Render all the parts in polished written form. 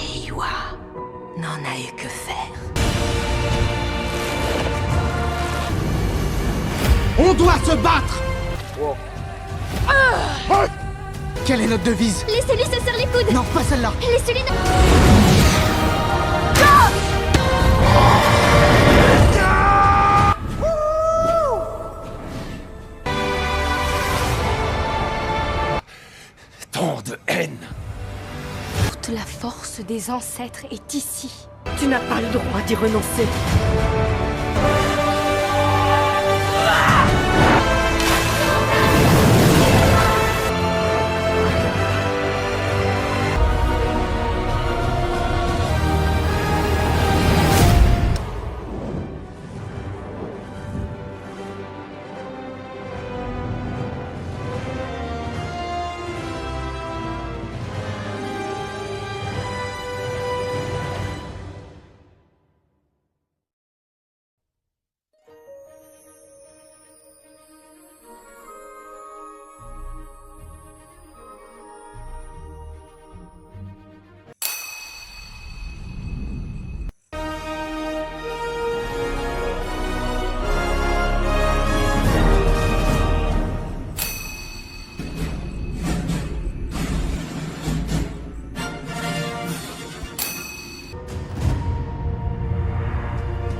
Reiwa n'en a eu que faire. On doit se battre. Wow. Quelle est notre devise? Laissez-lui se serrer les coudes. Non, pas celle-là. Laissez-lui... Tant de haine. Toute la force des ancêtres est ici. Tu n'as pas le droit d'y renoncer.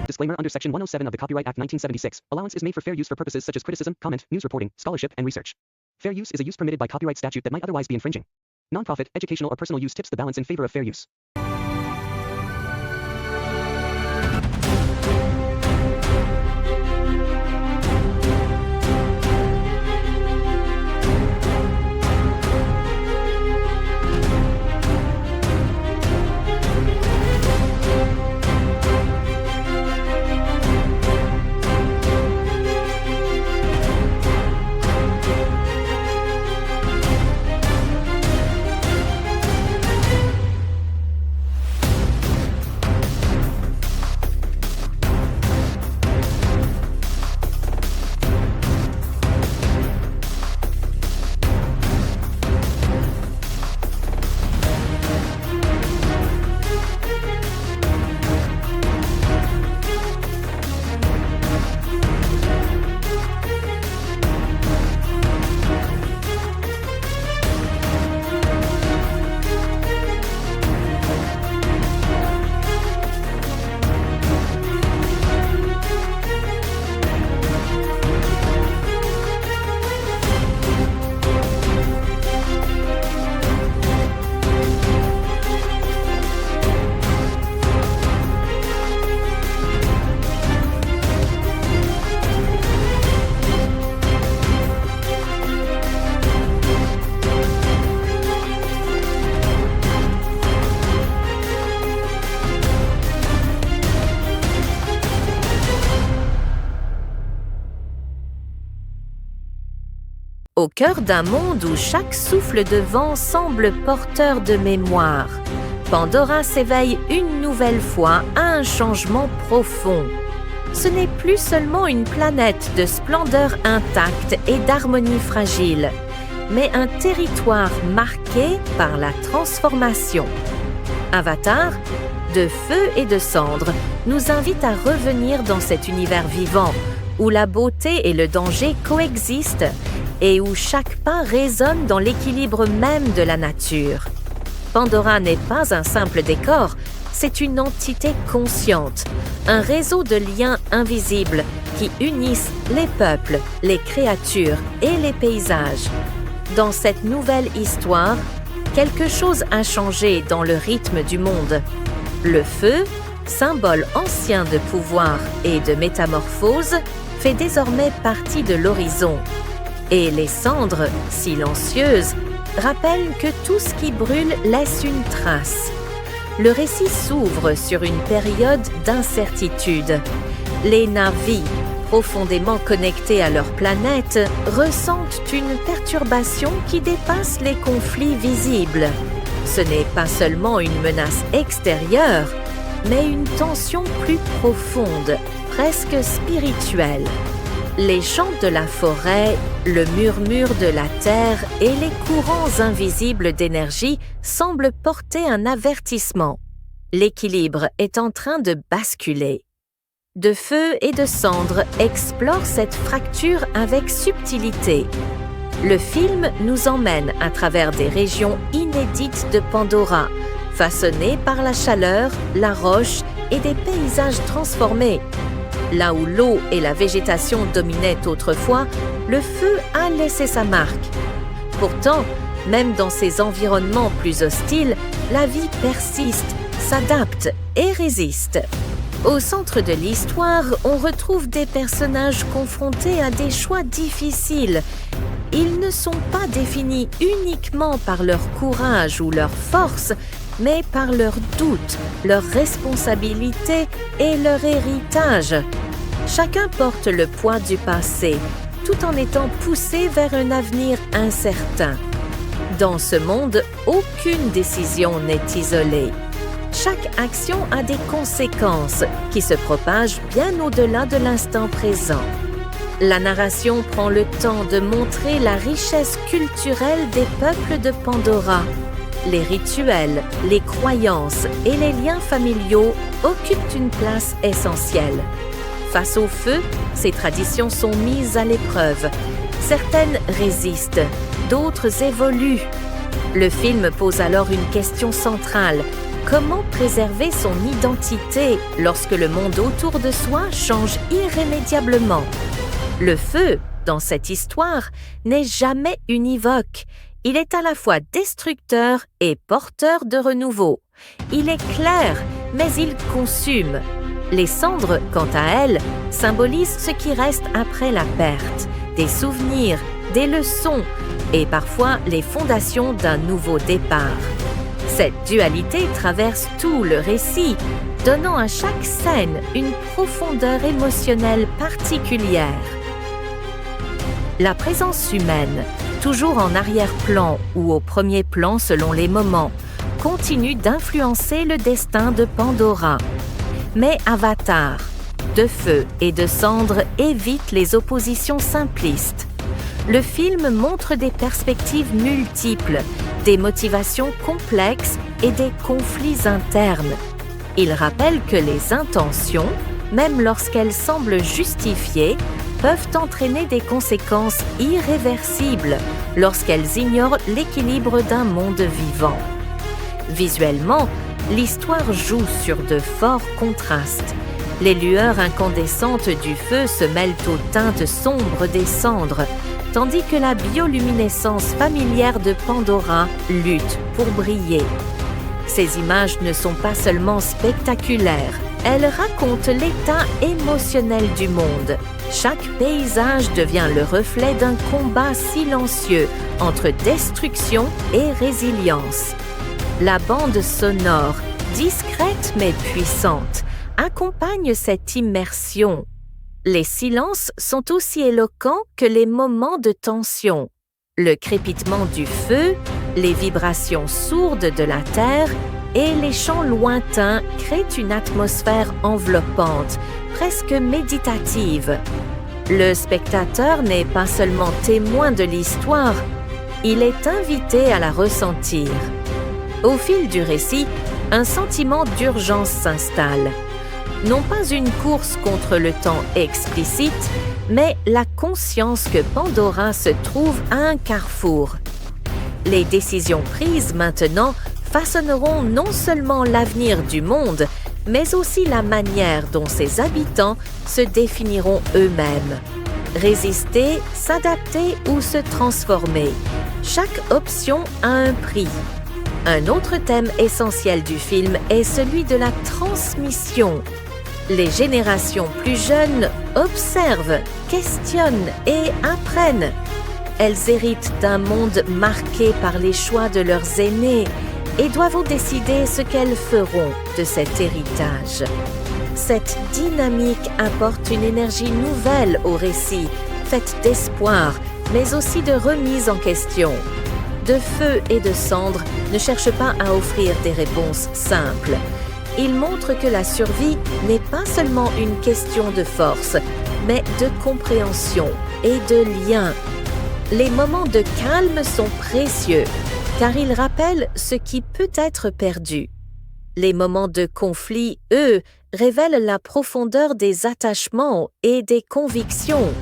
Disclaimer under Section 107 of the Copyright Act 1976. Allowance is made for fair use for purposes such as criticism, comment, news reporting, scholarship, and research. Fair use is a use permitted by copyright statute that might otherwise be infringing. Nonprofit, educational, or personal use tips the balance in favor of fair use. Au cœur d'un monde où chaque souffle de vent semble porteur de mémoire, Pandora s'éveille une nouvelle fois à un changement profond. Ce n'est plus seulement une planète de splendeur intacte et d'harmonie fragile, mais un territoire marqué par la transformation. Avatar, de feu et de cendre, nous invite à revenir dans cet univers vivant, où la beauté et le danger coexistent et où chaque pas résonne dans l'équilibre même de la nature. Pandora n'est pas un simple décor, c'est une entité consciente, un réseau de liens invisibles qui unissent les peuples, les créatures et les paysages. Dans cette nouvelle histoire, quelque chose a changé dans le rythme du monde. Le feu, symbole ancien de pouvoir et de métamorphose, fait désormais partie de l'horizon. Et les cendres, silencieuses, rappellent que tout ce qui brûle laisse une trace. Le récit s'ouvre sur une période d'incertitude. Les Na'vi, profondément connectés à leur planète, ressentent une perturbation qui dépasse les conflits visibles. Ce n'est pas seulement une menace extérieure, mais une tension plus profonde, presque spirituelle. Les chants de la forêt, le murmure de la terre et les courants invisibles d'énergie semblent porter un avertissement. L'équilibre est en train de basculer. De feu et de cendre explore cette fracture avec subtilité. Le film nous emmène à travers des régions inédites de Pandora, façonnées par la chaleur, la roche et des paysages transformés. Là où l'eau et la végétation dominaient autrefois, le feu a laissé sa marque. Pourtant, même dans ces environnements plus hostiles, la vie persiste, s'adapte et résiste. Au centre de l'histoire, on retrouve des personnages confrontés à des choix difficiles. Ils ne sont pas définis uniquement par leur courage ou leur force, mais par leurs doutes, leurs responsabilités et leur héritage. Chacun porte le poids du passé, tout en étant poussé vers un avenir incertain. Dans ce monde, aucune décision n'est isolée. Chaque action a des conséquences qui se propagent bien au-delà de l'instant présent. La narration prend le temps de montrer la richesse culturelle des peuples de Pandora. Les rituels, les croyances et les liens familiaux occupent une place essentielle. Face au feu, ces traditions sont mises à l'épreuve. Certaines résistent, d'autres évoluent. Le film pose alors une question centrale. Comment préserver son identité lorsque le monde autour de soi change irrémédiablement? Le feu, dans cette histoire, n'est jamais univoque. Il est à la fois destructeur et porteur de renouveau. Il est clair, mais il consume. Les cendres, quant à elles, symbolisent ce qui reste après la perte, des souvenirs, des leçons et parfois les fondations d'un nouveau départ. Cette dualité traverse tout le récit, donnant à chaque scène une profondeur émotionnelle particulière. La présence humaine, toujours en arrière-plan ou au premier plan selon les moments, continue d'influencer le destin de Pandora. Mais Avatar, de feu et de cendre, évite les oppositions simplistes. Le film montre des perspectives multiples, des motivations complexes et des conflits internes. Il rappelle que les intentions, même lorsqu'elles semblent justifiées, peuvent entraîner des conséquences irréversibles lorsqu'elles ignorent l'équilibre d'un monde vivant. Visuellement, l'histoire joue sur de forts contrastes. Les lueurs incandescentes du feu se mêlent aux teintes sombres des cendres, tandis que la bioluminescence familière de Pandora lutte pour briller. Ces images ne sont pas seulement spectaculaires, elles racontent l'état émotionnel du monde. Chaque paysage devient le reflet d'un combat silencieux entre destruction et résilience. La bande sonore, discrète mais puissante, accompagne cette immersion. Les silences sont aussi éloquents que les moments de tension. Le crépitement du feu, les vibrations sourdes de la terre et les chants lointains créent une atmosphère enveloppante, presque méditative. Le spectateur n'est pas seulement témoin de l'histoire, il est invité à la ressentir. Au fil du récit, un sentiment d'urgence s'installe. Non pas une course contre le temps explicite, mais la conscience que Pandora se trouve à un carrefour. Les décisions prises maintenant façonneront non seulement l'avenir du monde, mais aussi la manière dont ses habitants se définiront eux-mêmes. Résister, s'adapter ou se transformer. Chaque option a un prix. Un autre thème essentiel du film est celui de la transmission. Les générations plus jeunes observent, questionnent et apprennent. Elles héritent d'un monde marqué par les choix de leurs aînés et doivent décider ce qu'elles feront de cet héritage. Cette dynamique apporte une énergie nouvelle au récit, faite d'espoir, mais aussi de remise en question. De feu et de cendre ne cherchent pas à offrir des réponses simples. Ils montrent que la survie n'est pas seulement une question de force, mais de compréhension et de lien. Les moments de calme sont précieux, car ils rappellent ce qui peut être perdu. Les moments de conflit, eux, révèlent la profondeur des attachements et des convictions.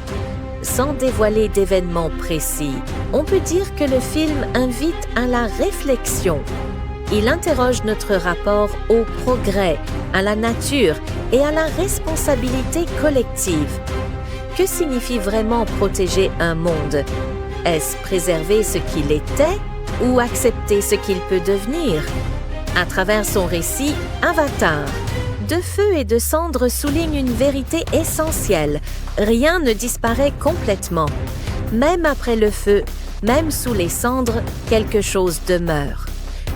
Sans dévoiler d'événements précis, on peut dire que le film invite à la réflexion. Il interroge notre rapport au progrès, à la nature et à la responsabilité collective. Que signifie vraiment protéger un monde? Est-ce préserver ce qu'il était ou accepter ce qu'il peut devenir? À travers son récit, Avatar, De feu et de cendre souligne une vérité essentielle. Rien ne disparaît complètement. Même après le feu, même sous les cendres, quelque chose demeure.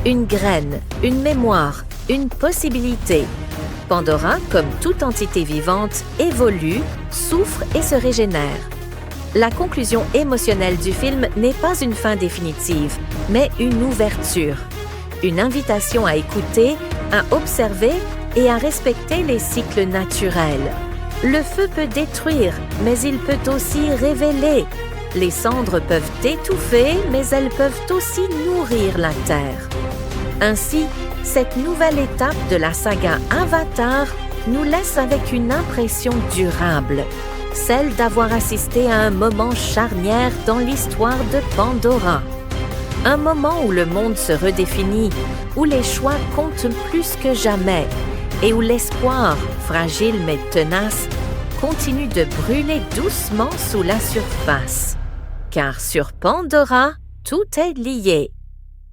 Une graine, une mémoire, une possibilité. Pandora, comme toute entité vivante, évolue, souffre et se régénère. La conclusion émotionnelle du film n'est pas une fin définitive, mais une ouverture. Une invitation à écouter, à observer et à respecter les cycles naturels. Le feu peut détruire, mais il peut aussi révéler. Les cendres peuvent étouffer, mais elles peuvent aussi nourrir la terre. Ainsi, cette nouvelle étape de la saga Avatar nous laisse avec une impression durable, celle d'avoir assisté à un moment charnière dans l'histoire de Pandora. Un moment où le monde se redéfinit, où les choix comptent plus que jamais et où l'espoir, fragile mais tenace, continue de brûler doucement sous la surface. Car sur Pandora, tout est lié.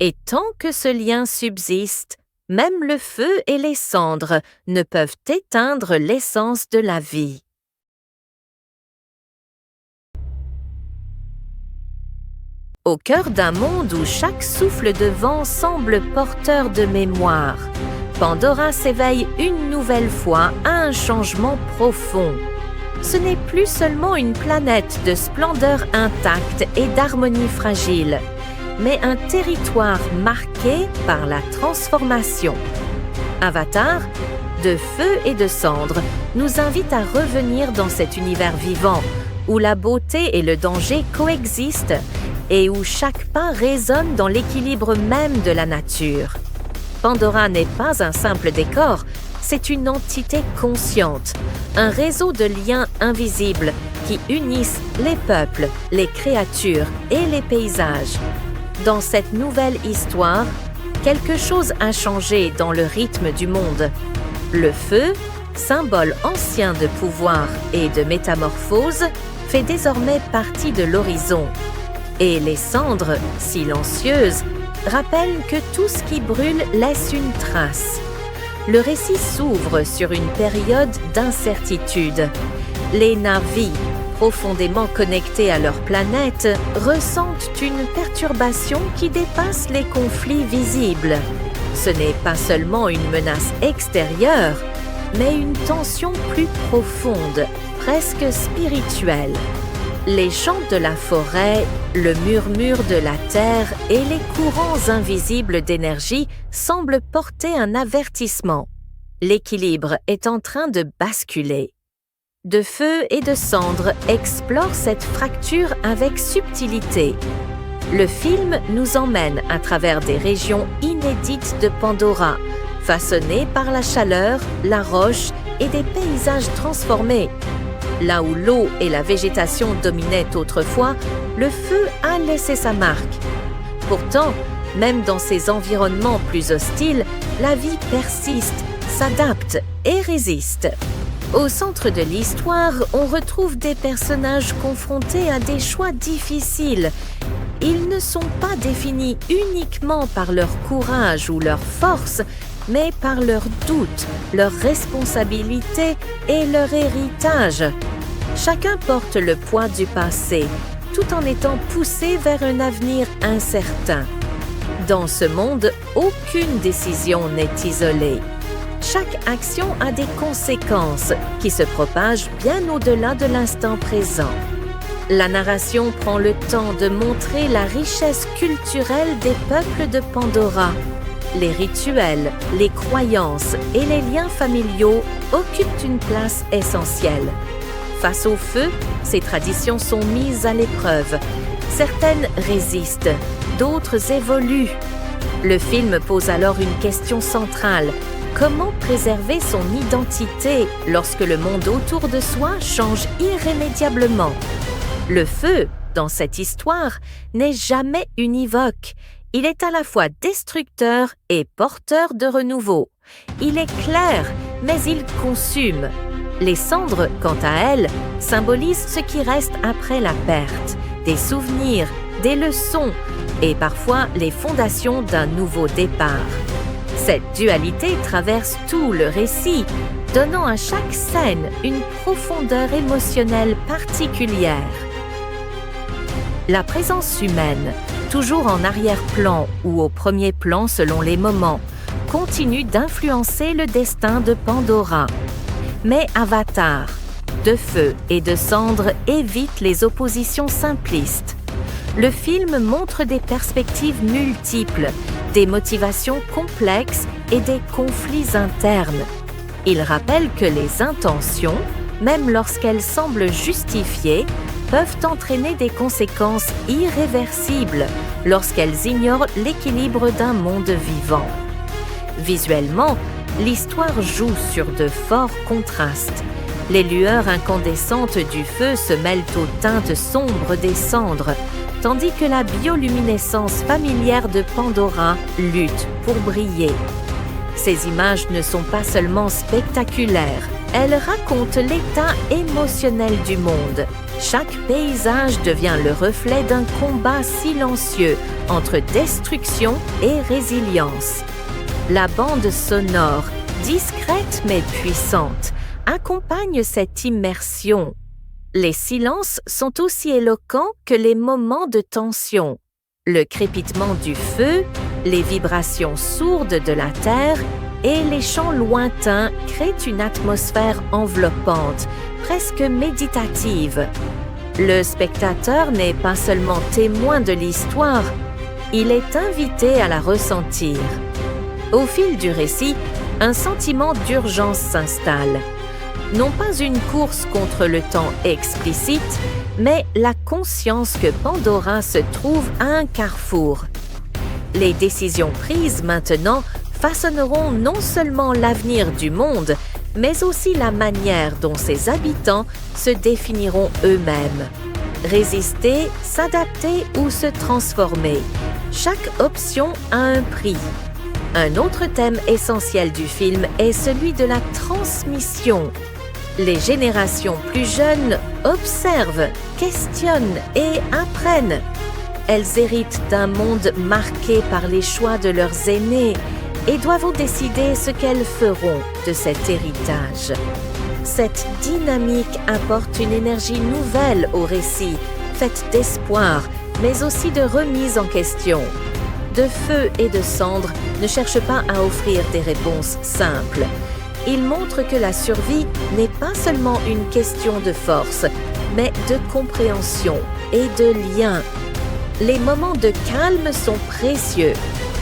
Et tant que ce lien subsiste, même le feu et les cendres ne peuvent éteindre l'essence de la vie. Au cœur d'un monde où chaque souffle de vent semble porteur de mémoire, Pandora s'éveille une nouvelle fois à un changement profond. Ce n'est plus seulement une planète de splendeur intacte et d'harmonie fragile, mais un territoire marqué par la transformation. Avatar, de feu et de cendre, nous invite à revenir dans cet univers vivant, où la beauté et le danger coexistent et où chaque pas résonne dans l'équilibre même de la nature. Pandora n'est pas un simple décor, c'est une entité consciente, un réseau de liens invisibles qui unissent les peuples, les créatures et les paysages. Dans cette nouvelle histoire, quelque chose a changé dans le rythme du monde. Le feu, symbole ancien de pouvoir et de métamorphose, fait désormais partie de l'horizon. Et les cendres, silencieuses, rappellent que tout ce qui brûle laisse une trace. Le récit s'ouvre sur une période d'incertitude. Les Na'vi, profondément connectés à leur planète, ressentent une perturbation qui dépasse les conflits visibles. Ce n'est pas seulement une menace extérieure, mais une tension plus profonde, presque spirituelle. Les chants de la forêt, le murmure de la terre et les courants invisibles d'énergie semblent porter un avertissement. L'équilibre est en train de basculer. De feu et de cendre explore cette fracture avec subtilité. Le film nous emmène à travers des régions inédites de Pandora, façonnées par la chaleur, la roche et des paysages transformés. Là où l'eau et la végétation dominaient autrefois, le feu a laissé sa marque. Pourtant, même dans ces environnements plus hostiles, la vie persiste, s'adapte et résiste. Au centre de l'histoire, on retrouve des personnages confrontés à des choix difficiles. Ils ne sont pas définis uniquement par leur courage ou leur force, mais par leurs doutes, leurs responsabilités et leur héritage. Chacun porte le poids du passé, tout en étant poussé vers un avenir incertain. Dans ce monde, aucune décision n'est isolée. Chaque action a des conséquences qui se propagent bien au-delà de l'instant présent. La narration prend le temps de montrer la richesse culturelle des peuples de Pandora. Les rituels, les croyances et les liens familiaux occupent une place essentielle. Face au feu, ces traditions sont mises à l'épreuve. Certaines résistent, d'autres évoluent. Le film pose alors une question centrale. Comment préserver son identité lorsque le monde autour de soi change irrémédiablement? Le feu, dans cette histoire, n'est jamais univoque. Il est à la fois destructeur et porteur de renouveau. Il est clair, mais il consume. Les cendres, quant à elles, symbolisent ce qui reste après la perte, des souvenirs, des leçons et parfois les fondations d'un nouveau départ. Cette dualité traverse tout le récit, donnant à chaque scène une profondeur émotionnelle particulière. La présence humaine, toujours en arrière-plan ou au premier plan selon les moments, continue d'influencer le destin de Pandora. Mais Avatar, de feu et de cendres, évite les oppositions simplistes. Le film montre des perspectives multiples, des motivations complexes et des conflits internes. Il rappelle que les intentions, même lorsqu'elles semblent justifiées, peuvent entraîner des conséquences irréversibles lorsqu'elles ignorent l'équilibre d'un monde vivant. Visuellement, l'histoire joue sur de forts contrastes. Les lueurs incandescentes du feu se mêlent aux teintes sombres des cendres, tandis que la bioluminescence familière de Pandora lutte pour briller. Ces images ne sont pas seulement spectaculaires, elles racontent l'état émotionnel du monde. Chaque paysage devient le reflet d'un combat silencieux entre destruction et résilience. La bande sonore, discrète mais puissante, accompagne cette immersion. Les silences sont aussi éloquents que les moments de tension. Le crépitement du feu, les vibrations sourdes de la terre et les chants lointains créent une atmosphère enveloppante, presque méditative. Le spectateur n'est pas seulement témoin de l'histoire, il est invité à la ressentir. Au fil du récit, un sentiment d'urgence s'installe. Non pas une course contre le temps explicite, mais la conscience que Pandora se trouve à un carrefour. Les décisions prises maintenant façonneront non seulement l'avenir du monde, mais aussi la manière dont ses habitants se définiront eux-mêmes. Résister, s'adapter ou se transformer. Chaque option a un prix. Un autre thème essentiel du film est celui de la transmission. Les générations plus jeunes observent, questionnent et apprennent. Elles héritent d'un monde marqué par les choix de leurs aînés et doivent décider ce qu'elles feront de cet héritage. Cette dynamique apporte une énergie nouvelle au récit, faite d'espoir, mais aussi de remise en question. De feu et de cendres ne cherchent pas à offrir des réponses simples. Ils montrent que la survie n'est pas seulement une question de force, mais de compréhension et de lien. Les moments de calme sont précieux,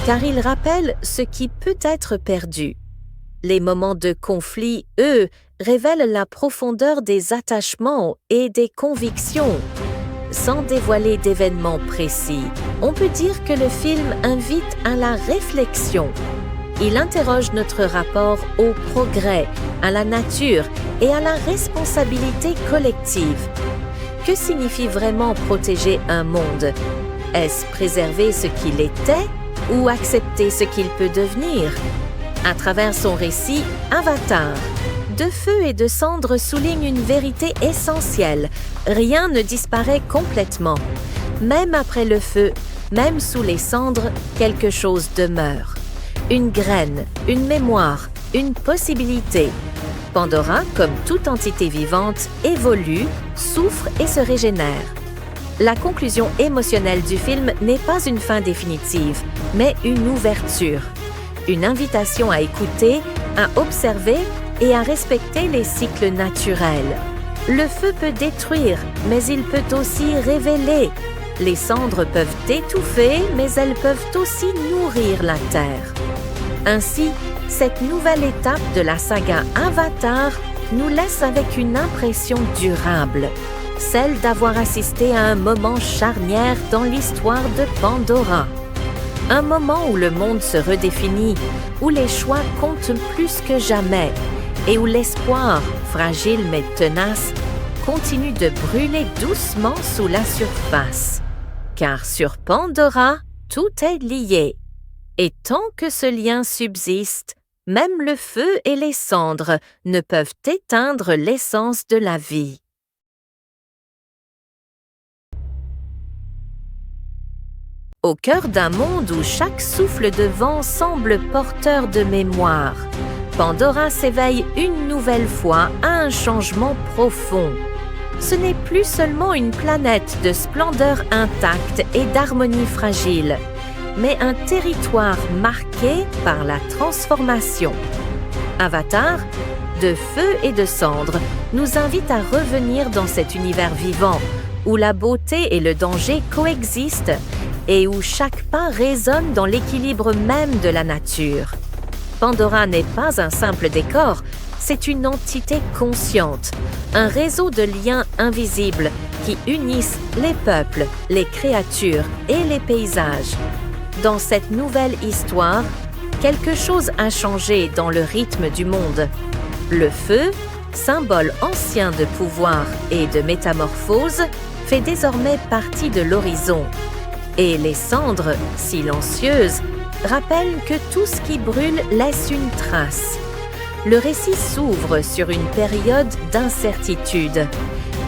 car ils rappellent ce qui peut être perdu. Les moments de conflit, eux, révèlent la profondeur des attachements et des convictions. Sans dévoiler d'événements précis, on peut dire que le film invite à la réflexion. Il interroge notre rapport au progrès, à la nature et à la responsabilité collective. Que signifie vraiment protéger un monde? Est-ce préserver ce qu'il était ou accepter ce qu'il peut devenir? À travers son récit, Avatar, De feu et de cendres souligne une vérité essentielle. Rien ne disparaît complètement. Même après le feu, même sous les cendres, quelque chose demeure. Une graine, une mémoire, une possibilité. Pandora, comme toute entité vivante, évolue, souffre et se régénère. La conclusion émotionnelle du film n'est pas une fin définitive, mais une ouverture. Une invitation à écouter, à observer et à respecter les cycles naturels. Le feu peut détruire, mais il peut aussi révéler. Les cendres peuvent étouffer, mais elles peuvent aussi nourrir la terre. Ainsi, cette nouvelle étape de la saga Avatar nous laisse avec une impression durable, celle d'avoir assisté à un moment charnière dans l'histoire de Pandora. Un moment où le monde se redéfinit, où les choix comptent plus que jamais et où l'espoir, fragile mais tenace, continue de brûler doucement sous la surface. Car sur Pandora, tout est lié. Et tant que ce lien subsiste, même le feu et les cendres ne peuvent éteindre l'essence de la vie. Au cœur d'un monde où chaque souffle de vent semble porteur de mémoire, Pandora s'éveille une nouvelle fois à un changement profond. Ce n'est plus seulement une planète de splendeur intacte et d'harmonie fragile, mais un territoire marqué par la transformation. Avatar, de feu et de cendres, nous invite à revenir dans cet univers vivant, où la beauté et le danger coexistent et où chaque pas résonne dans l'équilibre même de la nature. Pandora n'est pas un simple décor, c'est une entité consciente, un réseau de liens invisibles qui unissent les peuples, les créatures et les paysages. Dans cette nouvelle histoire, quelque chose a changé dans le rythme du monde. Le feu, symbole ancien de pouvoir et de métamorphose, fait désormais partie de l'horizon. Et les cendres, silencieuses, rappellent que tout ce qui brûle laisse une trace. Le récit s'ouvre sur une période d'incertitude.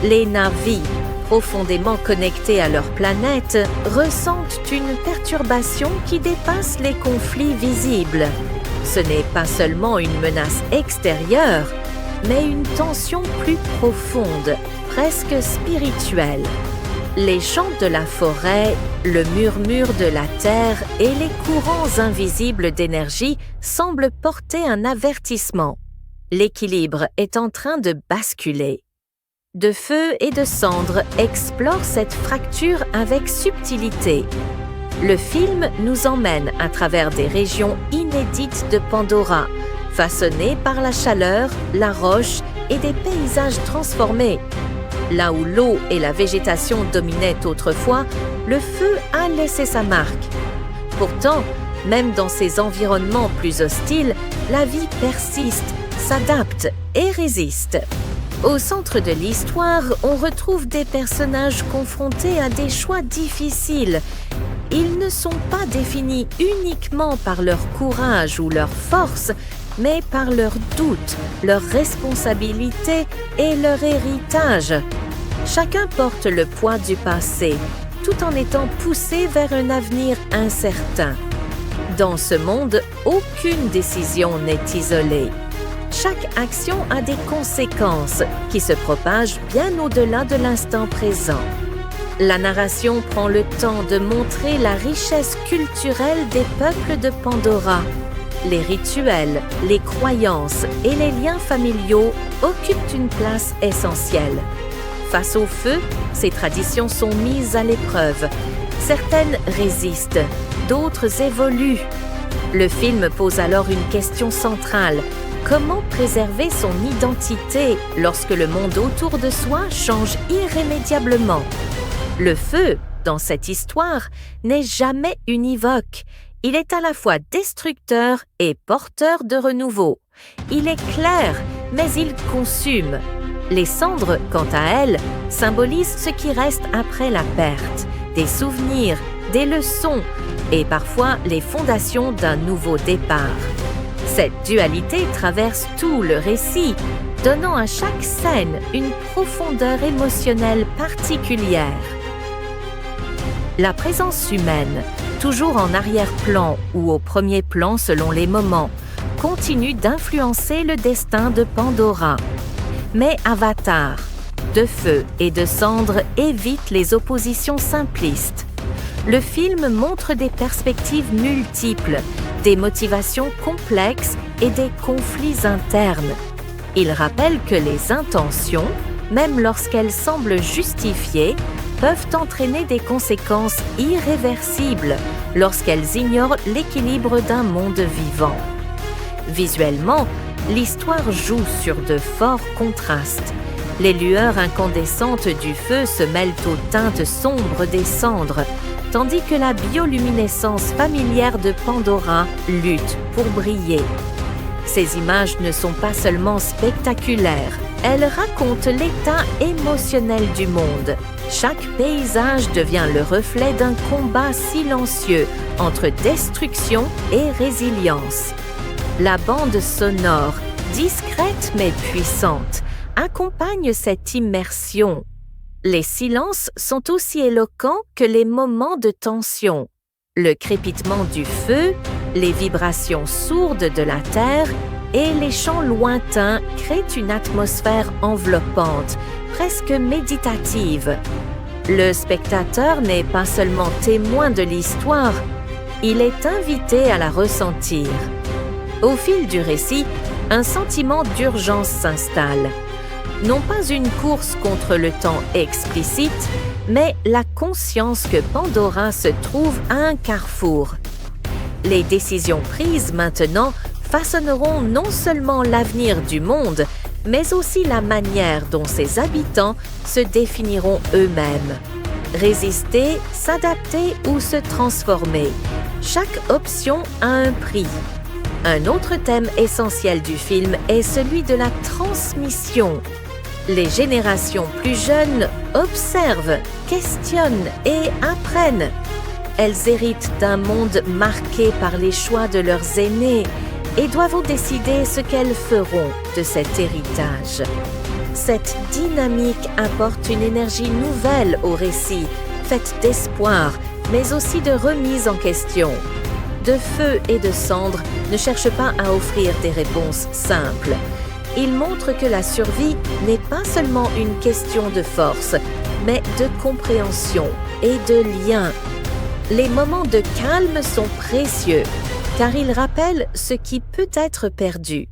Les Na'vi, profondément connectés à leur planète, ressentent une perturbation qui dépasse les conflits visibles. Ce n'est pas seulement une menace extérieure, mais une tension plus profonde, presque spirituelle. Les chants de la forêt, le murmure de la terre et les courants invisibles d'énergie semblent porter un avertissement. L'équilibre est en train de basculer. De feu et de cendres explore cette fracture avec subtilité. Le film nous emmène à travers des régions inédites de Pandora, façonnées par la chaleur, la roche et des paysages transformés. Là où l'eau et la végétation dominaient autrefois, le feu a laissé sa marque. Pourtant, même dans ces environnements plus hostiles, la vie persiste, s'adapte et résiste. Au centre de l'histoire, on retrouve des personnages confrontés à des choix difficiles. Ils ne sont pas définis uniquement par leur courage ou leur force, mais par leurs doutes, leurs responsabilités et leur héritage. Chacun porte le poids du passé, tout en étant poussé vers un avenir incertain. Dans ce monde, aucune décision n'est isolée. Chaque action a des conséquences qui se propagent bien au-delà de l'instant présent. La narration prend le temps de montrer la richesse culturelle des peuples de Pandora. Les rituels, les croyances et les liens familiaux occupent une place essentielle. Face au feu, ces traditions sont mises à l'épreuve. Certaines résistent, d'autres évoluent. Le film pose alors une question centrale. Comment préserver son identité lorsque le monde autour de soi change irrémédiablement? Le feu, dans cette histoire, n'est jamais univoque. Il est à la fois destructeur et porteur de renouveau. Il est clair, mais il consume. Les cendres, quant à elles, symbolisent ce qui reste après la perte, des souvenirs, des leçons et parfois les fondations d'un nouveau départ. Cette dualité traverse tout le récit, donnant à chaque scène une profondeur émotionnelle particulière. La présence humaine, toujours en arrière-plan ou au premier plan selon les moments, continue d'influencer le destin de Pandora. Mais Avatar, de feu et de cendres, évite les oppositions simplistes. Le film montre des perspectives multiples, des motivations complexes et des conflits internes. Il rappelle que les intentions, même lorsqu'elles semblent justifiées, peuvent entraîner des conséquences irréversibles lorsqu'elles ignorent l'équilibre d'un monde vivant. Visuellement, l'histoire joue sur de forts contrastes. Les lueurs incandescentes du feu se mêlent aux teintes sombres des cendres, tandis que la bioluminescence familière de Pandora lutte pour briller. Ces images ne sont pas seulement spectaculaires, elles racontent l'état émotionnel du monde. Chaque paysage devient le reflet d'un combat silencieux entre destruction et résilience. La bande sonore, discrète mais puissante, accompagne cette immersion. Les silences sont aussi éloquents que les moments de tension. Le crépitement du feu, les vibrations sourdes de la terre et les chants lointains créent une atmosphère enveloppante, presque méditative. Le spectateur n'est pas seulement témoin de l'histoire, il est invité à la ressentir. Au fil du récit, un sentiment d'urgence s'installe. Non pas une course contre le temps explicite, mais la conscience que Pandora se trouve à un carrefour. Les décisions prises maintenant façonneront non seulement l'avenir du monde, mais aussi la manière dont ses habitants se définiront eux-mêmes. Résister, s'adapter ou se transformer. Chaque option a un prix. Un autre thème essentiel du film est celui de la transmission. Les générations plus jeunes observent, questionnent et apprennent. Elles héritent d'un monde marqué par les choix de leurs aînés et doivent décider ce qu'elles feront de cet héritage. Cette dynamique apporte une énergie nouvelle au récit, faite d'espoir, mais aussi de remise en question. De feu et de cendre ne cherchent pas à offrir des réponses simples. Ils montrent que la survie n'est pas seulement une question de force, mais de compréhension et de lien. Les moments de calme sont précieux, car ils rappellent ce qui peut être perdu.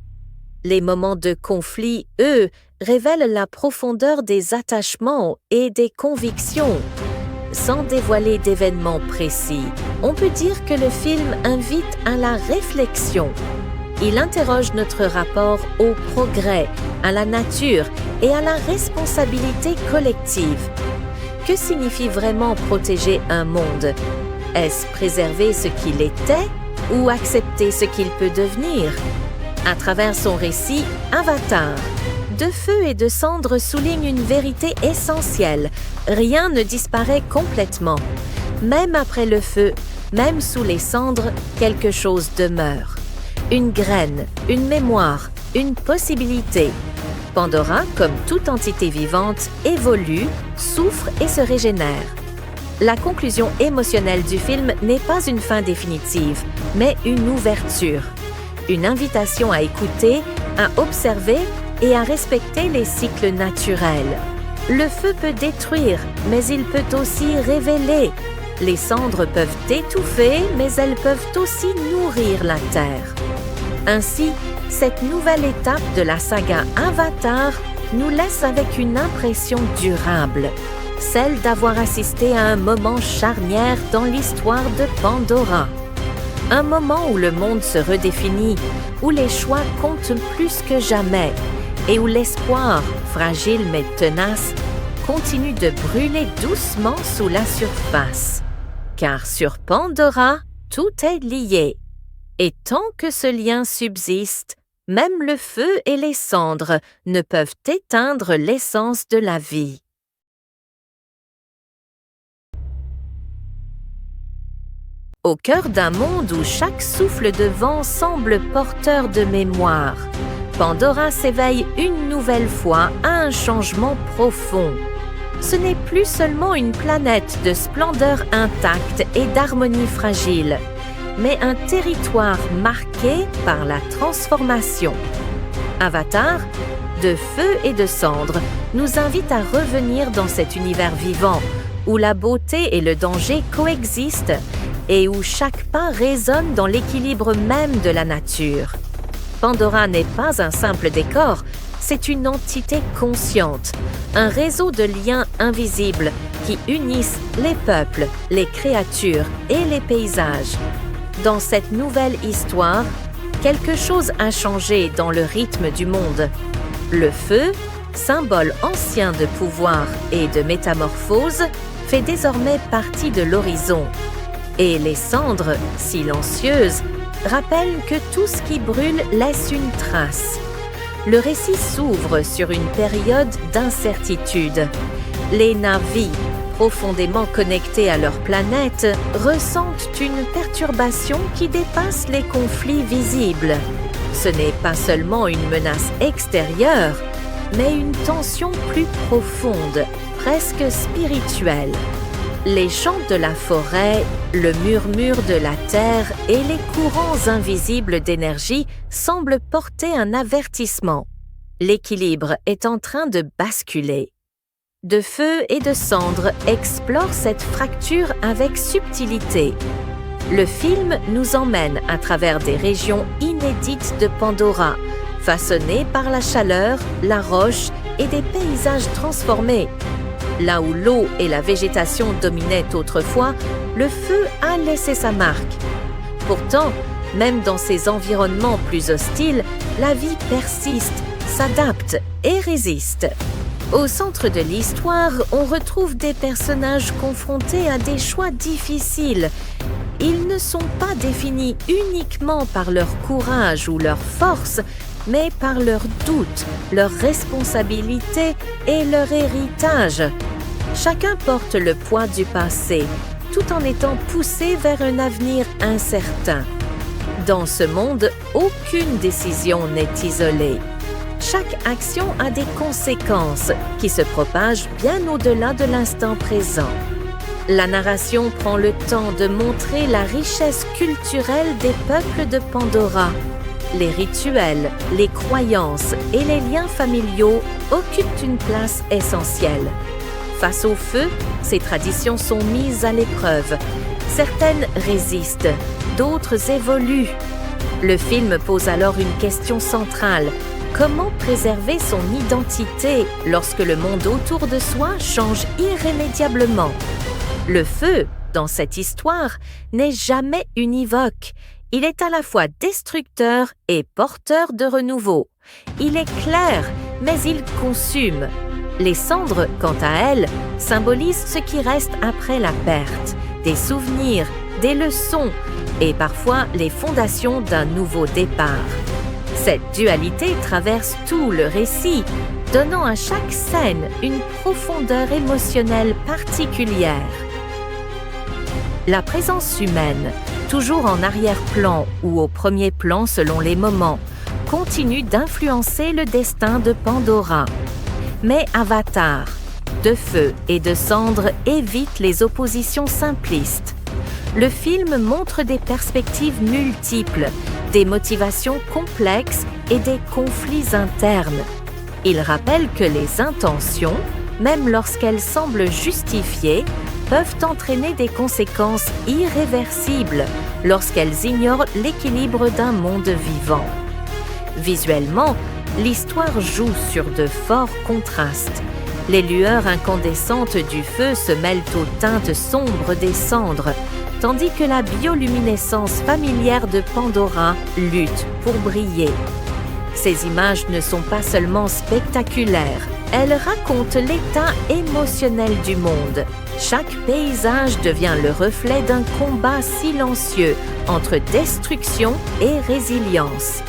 Les moments de conflit, eux, révèlent la profondeur des attachements et des convictions. Sans dévoiler d'événements précis, on peut dire que le film invite à la réflexion. Il interroge notre rapport au progrès, à la nature et à la responsabilité collective. Que signifie vraiment protéger un monde? Est-ce préserver ce qu'il était ou accepter ce qu'il peut devenir? À travers son récit, Avatar, De feu et de cendre souligne une vérité essentielle. Rien ne disparaît complètement. Même après le feu, même sous les cendres, quelque chose demeure. Une graine, une mémoire, une possibilité. Pandora, comme toute entité vivante, évolue, souffre et se régénère. La conclusion émotionnelle du film n'est pas une fin définitive, mais une ouverture. Une invitation à écouter, à observer et à respecter les cycles naturels. Le feu peut détruire, mais il peut aussi révéler. Les cendres peuvent étouffer, mais elles peuvent aussi nourrir la terre. Ainsi, cette nouvelle étape de la saga Avatar nous laisse avec une impression durable, celle d'avoir assisté à un moment charnière dans l'histoire de Pandora. Un moment où le monde se redéfinit, où les choix comptent plus que jamais et où l'espoir, fragile mais tenace, continue de brûler doucement sous la surface. Car sur Pandora, tout est lié. Et tant que ce lien subsiste, même le feu et les cendres ne peuvent éteindre l'essence de la vie. Au cœur d'un monde où chaque souffle de vent semble porteur de mémoire, Pandora s'éveille une nouvelle fois à un changement profond. Ce n'est plus seulement une planète de splendeur intacte et d'harmonie fragile, mais un territoire marqué par la transformation. Avatar, de feu et de cendre, nous invite à revenir dans cet univers vivant, où la beauté et le danger coexistent et où chaque pas résonne dans l'équilibre même de la nature. Pandora n'est pas un simple décor, c'est une entité consciente, un réseau de liens invisibles qui unissent les peuples, les créatures et les paysages. Dans cette nouvelle histoire, quelque chose a changé dans le rythme du monde. Le feu, symbole ancien de pouvoir et de métamorphose, fait désormais partie de l'horizon. Et les cendres, silencieuses, rappellent que tout ce qui brûle laisse une trace. Le récit s'ouvre sur une période d'incertitude. Les Na'vi, profondément connectés à leur planète, ressentent une perturbation qui dépasse les conflits visibles. Ce n'est pas seulement une menace extérieure, mais une tension plus profonde, presque spirituelle. Les chants de la forêt, le murmure de la terre et les courants invisibles d'énergie semblent porter un avertissement. L'équilibre est en train de basculer. De feu et de cendre explore cette fracture avec subtilité. Le film nous emmène à travers des régions inédites de Pandora, façonnées par la chaleur, la roche et des paysages transformés. Là où l'eau et la végétation dominaient autrefois, le feu a laissé sa marque. Pourtant, même dans ces environnements plus hostiles, la vie persiste, s'adapte et résiste. Au centre de l'histoire, on retrouve des personnages confrontés à des choix difficiles. Ils ne sont pas définis uniquement par leur courage ou leur force, mais par leurs doutes, leurs responsabilités et leur héritage. Chacun porte le poids du passé, tout en étant poussé vers un avenir incertain. Dans ce monde, aucune décision n'est isolée. Chaque action a des conséquences qui se propagent bien au-delà de l'instant présent. La narration prend le temps de montrer la richesse culturelle des peuples de Pandora. Les rituels, les croyances et les liens familiaux occupent une place essentielle. Face au feu, ces traditions sont mises à l'épreuve. Certaines résistent, d'autres évoluent. Le film pose alors une question centrale. Comment préserver son identité lorsque le monde autour de soi change irrémédiablement? Le feu, dans cette histoire, n'est jamais univoque. Il est à la fois destructeur et porteur de renouveau. Il est clair, mais il consume. Les cendres, quant à elles, symbolisent ce qui reste après la perte, des souvenirs, des leçons et parfois les fondations d'un nouveau départ. Cette dualité traverse tout le récit, donnant à chaque scène une profondeur émotionnelle particulière. La présence humaine, toujours en arrière-plan ou au premier plan selon les moments, continue d'influencer le destin de Pandora. Mais Avatar, de feu et de cendre, évite les oppositions simplistes. Le film montre des perspectives multiples, des motivations complexes et des conflits internes. Il rappelle que les intentions, même lorsqu'elles semblent justifiées, peuvent entraîner des conséquences irréversibles lorsqu'elles ignorent l'équilibre d'un monde vivant. Visuellement, l'histoire joue sur de forts contrastes. Les lueurs incandescentes du feu se mêlent aux teintes sombres des cendres, tandis que la bioluminescence familière de Pandora lutte pour briller. Ces images ne sont pas seulement spectaculaires, elles racontent l'état émotionnel du monde. Chaque paysage devient le reflet d'un combat silencieux entre destruction et résilience.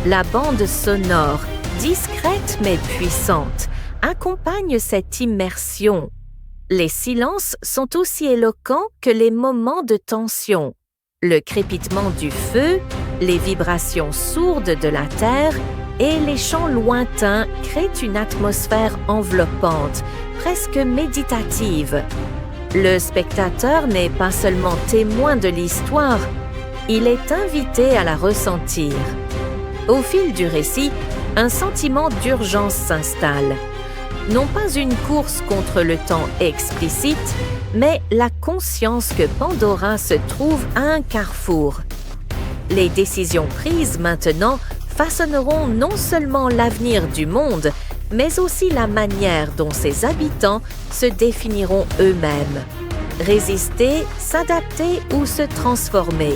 La bande sonore, discrète mais puissante, accompagne cette immersion. Les silences sont aussi éloquents que les moments de tension. Le crépitement du feu, les vibrations sourdes de la terre et les chants lointains créent une atmosphère enveloppante, presque méditative. Le spectateur n'est pas seulement témoin de l'histoire, il est invité à la ressentir. Au fil du récit, un sentiment d'urgence s'installe. Non pas une course contre le temps explicite, mais la conscience que Pandora se trouve à un carrefour. Les décisions prises maintenant façonneront non seulement l'avenir du monde, mais aussi la manière dont ses habitants se définiront eux-mêmes. Résister, s'adapter ou se transformer.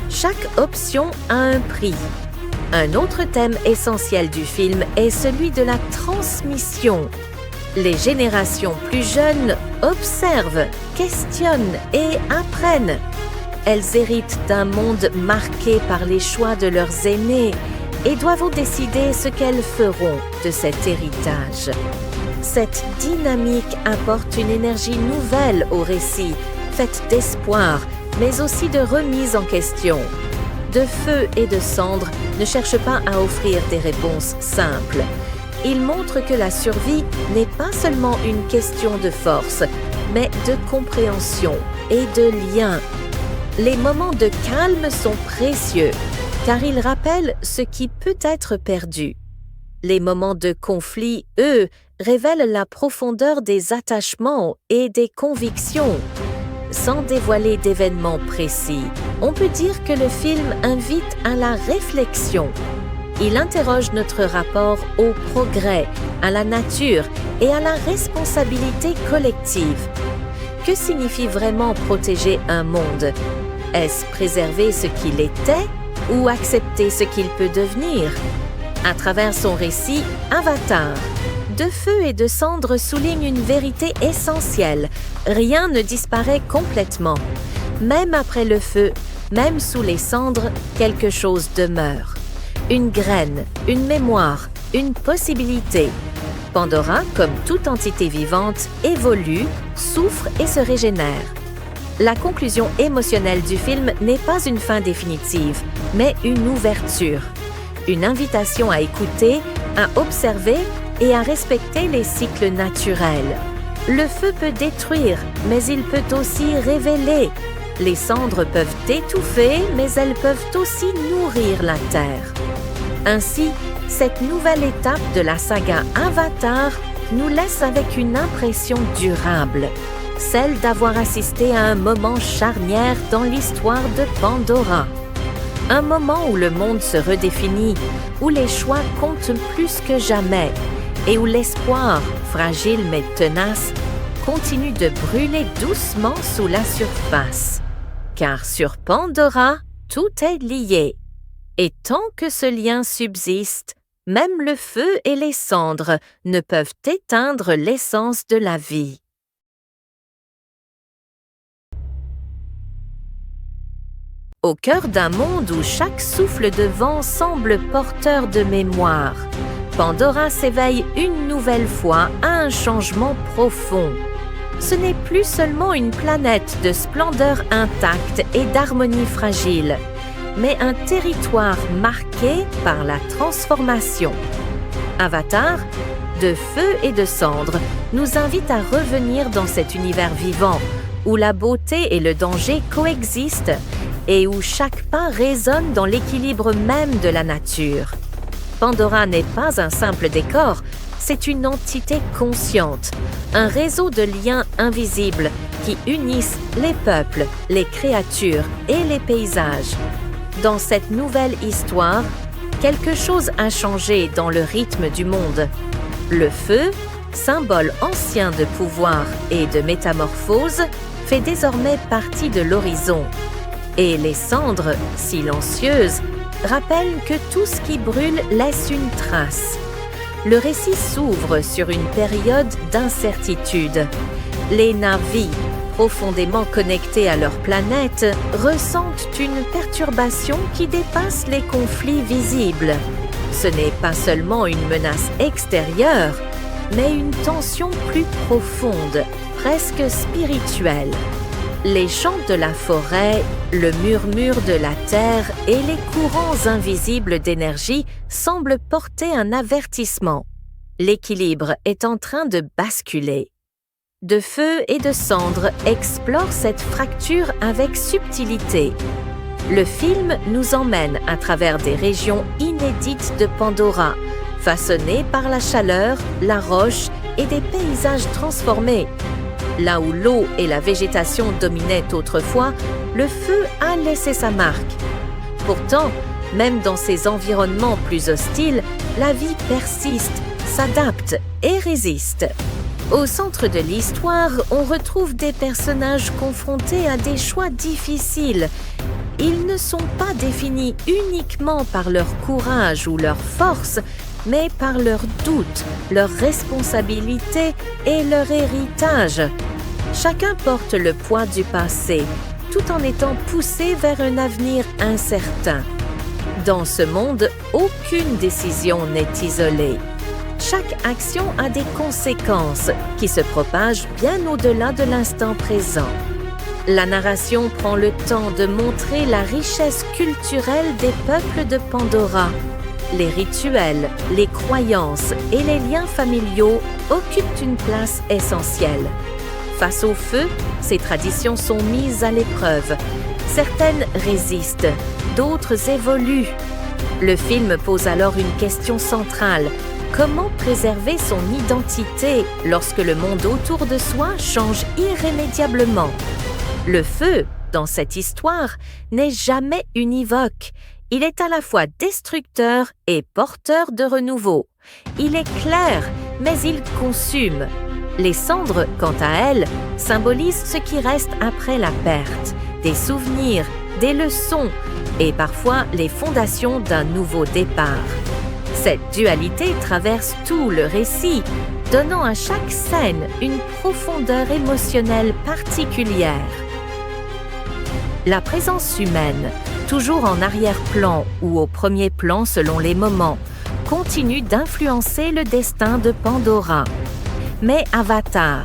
Chaque option a un prix. Un autre thème essentiel du film est celui de la transmission. Les générations plus jeunes observent, questionnent et apprennent. Elles héritent d'un monde marqué par les choix de leurs aînés et doivent décider ce qu'elles feront de cet héritage. Cette dynamique apporte une énergie nouvelle au récit, faite d'espoir, mais aussi de remise en question. De Feu et de Cendre ne cherche pas à offrir des réponses simples. Il montre que la survie n'est pas seulement une question de force, mais de compréhension et de lien. Les moments de calme sont précieux, car ils rappellent ce qui peut être perdu. Les moments de conflit, eux, révèlent la profondeur des attachements et des convictions. Sans dévoiler d'événements précis, on peut dire que le film invite à la réflexion. Il interroge notre rapport au progrès, à la nature et à la responsabilité collective. Que signifie vraiment protéger un monde? Est-ce préserver ce qu'il était ou accepter ce qu'il peut devenir? À travers son récit, Avatar, De Feu et de Cendre souligne une vérité essentielle. Rien ne disparaît complètement. Même après le feu, même sous les cendres, quelque chose demeure. Une graine, une mémoire, une possibilité. Pandora, comme toute entité vivante, évolue, souffre et se régénère. La conclusion émotionnelle du film n'est pas une fin définitive, mais une ouverture. Une invitation à écouter, à observer et à respecter les cycles naturels. Le feu peut détruire, mais il peut aussi révéler. Les cendres peuvent étouffer, mais elles peuvent aussi nourrir la terre. Ainsi, cette nouvelle étape de la saga Avatar nous laisse avec une impression durable, celle d'avoir assisté à un moment charnière dans l'histoire de Pandora. Un moment où le monde se redéfinit, où les choix comptent plus que jamais et où l'espoir, fragile mais tenace, continue de brûler doucement sous la surface. Car sur Pandora, tout est lié. Et tant que ce lien subsiste, même le feu et les cendres ne peuvent éteindre l'essence de la vie. Au cœur d'un monde où chaque souffle de vent semble porteur de mémoire, Pandora s'éveille une nouvelle fois à un changement profond. Ce n'est plus seulement une planète de splendeur intacte et d'harmonie fragile, mais un territoire marqué par la transformation. Avatar, De Feu et de Cendre, nous invite à revenir dans cet univers vivant, où la beauté et le danger coexistent et où chaque pas résonne dans l'équilibre même de la nature. Pandora n'est pas un simple décor, c'est une entité consciente, un réseau de liens invisibles qui unissent les peuples, les créatures et les paysages. Dans cette nouvelle histoire, quelque chose a changé dans le rythme du monde. Le feu, symbole ancien de pouvoir et de métamorphose, fait désormais partie de l'horizon. Et les cendres, silencieuses, rappellent que tout ce qui brûle laisse une trace. Le récit s'ouvre sur une période d'incertitude. Les Na'vi, profondément connectés à leur planète, ressentent une perturbation qui dépasse les conflits visibles. Ce n'est pas seulement une menace extérieure, mais une tension plus profonde, presque spirituelle. Les chants de la forêt, le murmure de la terre et les courants invisibles d'énergie semblent porter un avertissement. L'équilibre est en train de basculer. De Feu et de Cendre explore cette fracture avec subtilité. Le film nous emmène à travers des régions inédites de Pandora, façonnées par la chaleur, la roche et des paysages transformés. Là où l'eau et la végétation dominaient autrefois, le feu a laissé sa marque. Pourtant, même dans ces environnements plus hostiles, la vie persiste, s'adapte et résiste. Au centre de l'histoire, on retrouve des personnages confrontés à des choix difficiles Ils ne sont pas définis uniquement par leur courage ou leur force, mais par leurs doutes, leurs responsabilités et leur héritage. Chacun porte le poids du passé, tout en étant poussé vers un avenir incertain. Dans ce monde, aucune décision n'est isolée. Chaque action a des conséquences qui se propagent bien au-delà de l'instant présent. La narration prend le temps de montrer la richesse culturelle des peuples de Pandora. Les rituels, les croyances et les liens familiaux occupent une place essentielle. Face au feu, ces traditions sont mises à l'épreuve. Certaines résistent, d'autres évoluent. Le film pose alors une question centrale. Comment préserver son identité lorsque le monde autour de soi change irrémédiablement? Le feu, dans cette histoire, n'est jamais univoque. Il est à la fois destructeur et porteur de renouveau. Il est clair, mais il consume. Les cendres, quant à elles, symbolisent ce qui reste après la perte, des souvenirs, des leçons et parfois les fondations d'un nouveau départ. Cette dualité traverse tout le récit, donnant à chaque scène une profondeur émotionnelle particulière. La présence humaine, toujours en arrière-plan ou au premier plan selon les moments, continue d'influencer le destin de Pandora. Mais Avatar,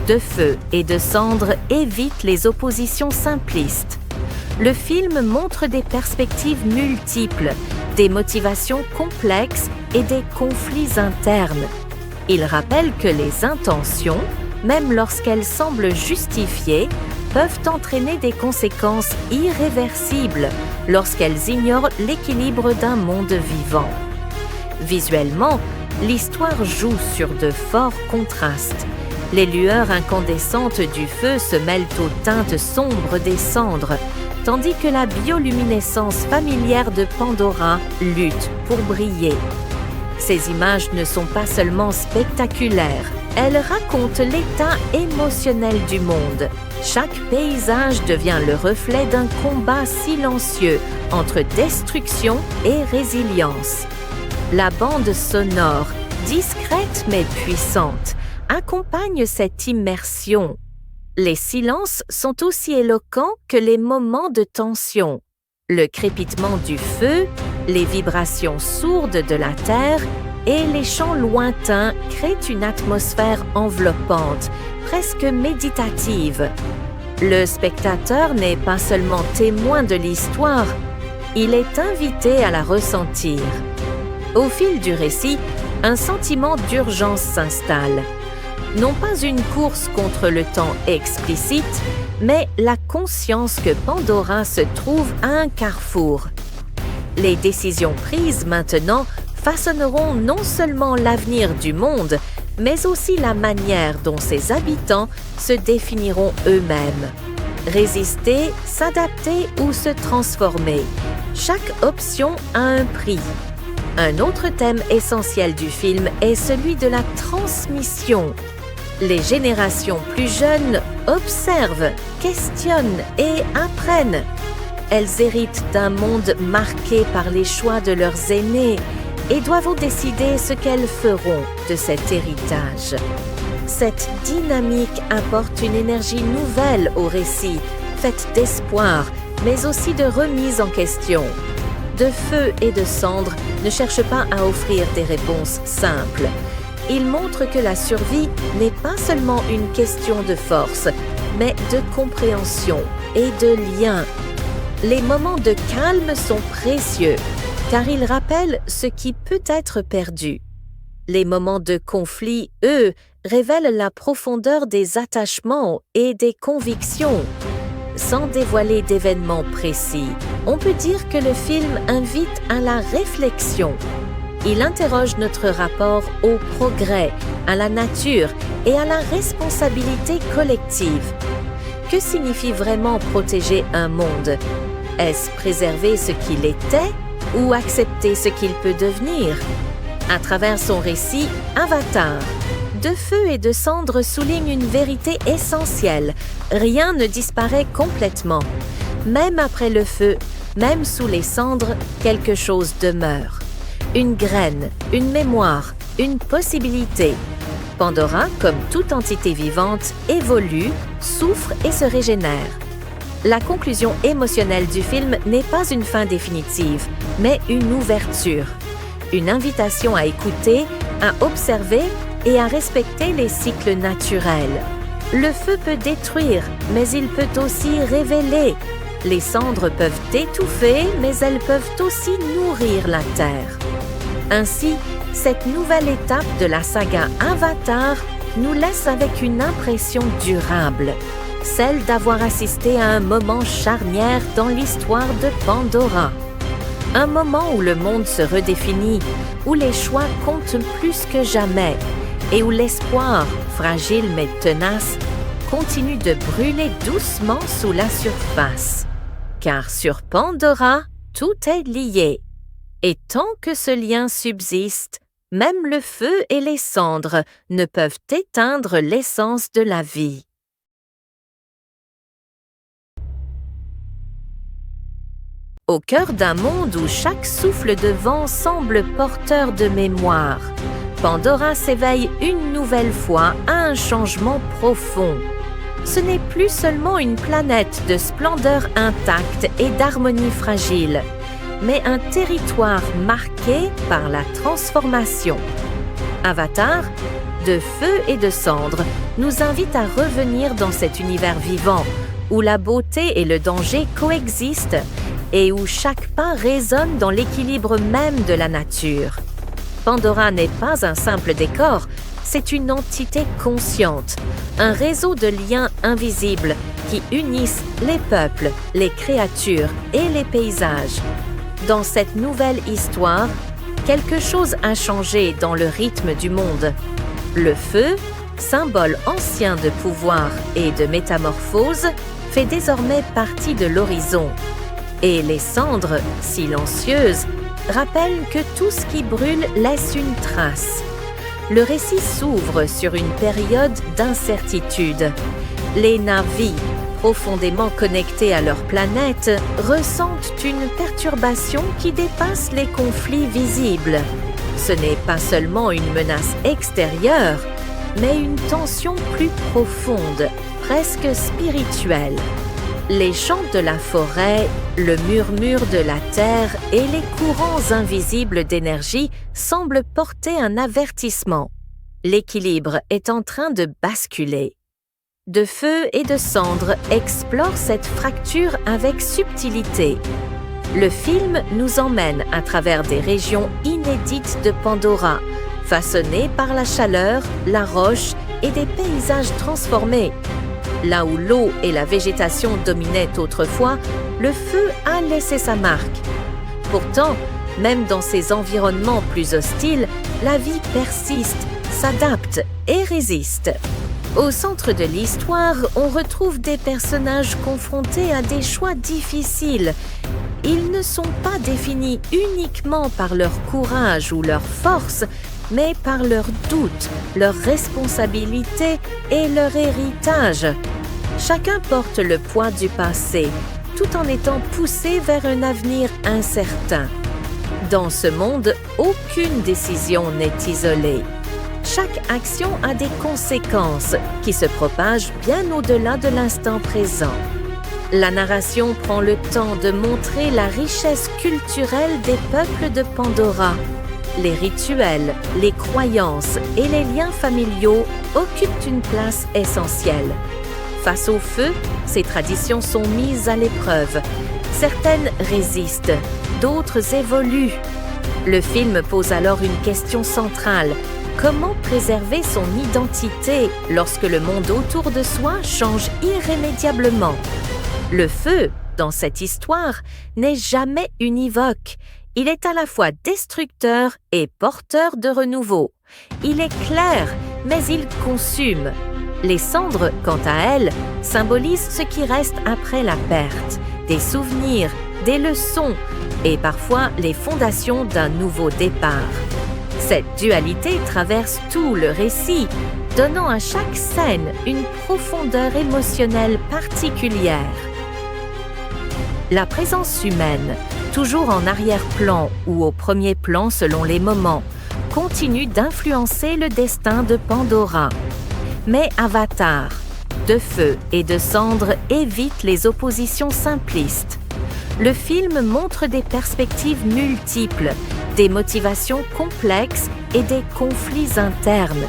de feu et de cendres, évite les oppositions simplistes. Le film montre des perspectives multiples, des motivations complexes et des conflits internes. Il rappelle que les intentions, même lorsqu'elles semblent justifiées, peuvent entraîner des conséquences irréversibles lorsqu'elles ignorent l'équilibre d'un monde vivant. Visuellement, l'histoire joue sur de forts contrastes. Les lueurs incandescentes du feu se mêlent aux teintes sombres des cendres, tandis que la bioluminescence familière de Pandora lutte pour briller. Ces images ne sont pas seulement spectaculaires, elles racontent l'état émotionnel du monde. Chaque paysage devient le reflet d'un combat silencieux entre destruction et résilience. La bande sonore, discrète mais puissante, accompagne cette immersion. Les silences sont aussi éloquents que les moments de tension. Le crépitement du feu, les vibrations sourdes de la terre et les chants lointains créent une atmosphère enveloppante, presque méditative. Le spectateur n'est pas seulement témoin de l'histoire, il est invité à la ressentir. Au fil du récit, un sentiment d'urgence s'installe. Non pas une course contre le temps explicite, mais la conscience que Pandora se trouve à un carrefour. Les décisions prises maintenant façonneront non seulement l'avenir du monde, mais aussi la manière dont ses habitants se définiront eux-mêmes. Résister, s'adapter ou se transformer. Chaque option a un prix. Un autre thème essentiel du film est celui de la transmission. Les générations plus jeunes observent, questionnent et apprennent. Elles héritent d'un monde marqué par les choix de leurs aînés et doivent décider ce qu'elles feront de cet héritage. Cette dynamique apporte une énergie nouvelle au récit, faite d'espoir, mais aussi de remise en question. De feu et de cendres ne cherchent pas à offrir des réponses simples. Ils montrent que la survie n'est pas seulement une question de force, mais de compréhension et de lien. Les moments de calme sont précieux, car ils rappellent ce qui peut être perdu. Les moments de conflit, eux, révèlent la profondeur des attachements et des convictions. Sans dévoiler d'événements précis, on peut dire que le film invite à la réflexion. Il interroge notre rapport au progrès, à la nature et à la responsabilité collective. Que signifie vraiment protéger un monde? Est-ce préserver ce qu'il était ou accepter ce qu'il peut devenir? À travers son récit, Avatar, De feu et de cendres souligne une vérité essentielle. Rien ne disparaît complètement. Même après le feu, même sous les cendres, quelque chose demeure. Une graine, une mémoire, une possibilité. Pandora, comme toute entité vivante, évolue, souffre et se régénère. La conclusion émotionnelle du film n'est pas une fin définitive, mais une ouverture. Une invitation à écouter, à observer et à respecter les cycles naturels. Le feu peut détruire, mais il peut aussi révéler. Les cendres peuvent étouffer, mais elles peuvent aussi nourrir la terre. Ainsi, cette nouvelle étape de la saga Avatar nous laisse avec une impression durable, celle d'avoir assisté à un moment charnière dans l'histoire de Pandora. Un moment où le monde se redéfinit, où les choix comptent plus que jamais et où l'espoir, fragile mais tenace, continue de brûler doucement sous la surface. Car sur Pandora, tout est lié. Et tant que ce lien subsiste, même le feu et les cendres ne peuvent éteindre l'essence de la vie. Au cœur d'un monde où chaque souffle de vent semble porteur de mémoire, Pandora s'éveille une nouvelle fois à un changement profond. Ce n'est plus seulement une planète de splendeur intacte et d'harmonie fragile, mais un territoire marqué par la transformation. Avatar, de feu et de cendres, nous invite à revenir dans cet univers vivant, où la beauté et le danger coexistent et où chaque pas résonne dans l'équilibre même de la nature. Pandora n'est pas un simple décor, c'est une entité consciente, un réseau de liens invisibles qui unissent les peuples, les créatures et les paysages. Dans cette nouvelle histoire, quelque chose a changé dans le rythme du monde. Le feu, symbole ancien de pouvoir et de métamorphose, fait désormais partie de l'horizon. Et les cendres, silencieuses, rappellent que tout ce qui brûle laisse une trace. Le récit s'ouvre sur une période d'incertitude. Les Na'vi, profondément connectés à leur planète, ressentent une perturbation qui dépasse les conflits visibles. Ce n'est pas seulement une menace extérieure, mais une tension plus profonde, presque spirituelle. Les chants de la forêt, le murmure de la terre et les courants invisibles d'énergie semblent porter un avertissement. L'équilibre est en train de basculer. De feu et de cendres explore cette fracture avec subtilité. Le film nous emmène à travers des régions inédites de Pandora, façonnées par la chaleur, la roche et des paysages transformés. Là où l'eau et la végétation dominaient autrefois, le feu a laissé sa marque. Pourtant, même dans ces environnements plus hostiles, la vie persiste, s'adapte et résiste. Au centre de l'histoire, on retrouve des personnages confrontés à des choix difficiles. Ils ne sont pas définis uniquement par leur courage ou leur force, mais par leurs doutes, leurs responsabilités et leur héritage. Chacun porte le poids du passé, tout en étant poussé vers un avenir incertain. Dans ce monde, aucune décision n'est isolée. Chaque action a des conséquences qui se propagent bien au-delà de l'instant présent. La narration prend le temps de montrer la richesse culturelle des peuples de Pandora. Les rituels, les croyances et les liens familiaux occupent une place essentielle. Face au feu, ces traditions sont mises à l'épreuve. Certaines résistent, d'autres évoluent. Le film pose alors une question centrale. Comment préserver son identité lorsque le monde autour de soi change irrémédiablement? Le feu, dans cette histoire, n'est jamais univoque. Il est à la fois destructeur et porteur de renouveau. Il est clair, mais il consume. Les cendres, quant à elles, symbolisent ce qui reste après la perte, des souvenirs, des leçons et parfois les fondations d'un nouveau départ. Cette dualité traverse tout le récit, donnant à chaque scène une profondeur émotionnelle particulière. La présence humaine, toujours en arrière-plan ou au premier plan selon les moments, continue d'influencer le destin de Pandora. Mais Avatar, de feu et de cendre, évite les oppositions simplistes. Le film montre des perspectives multiples, des motivations complexes et des conflits internes.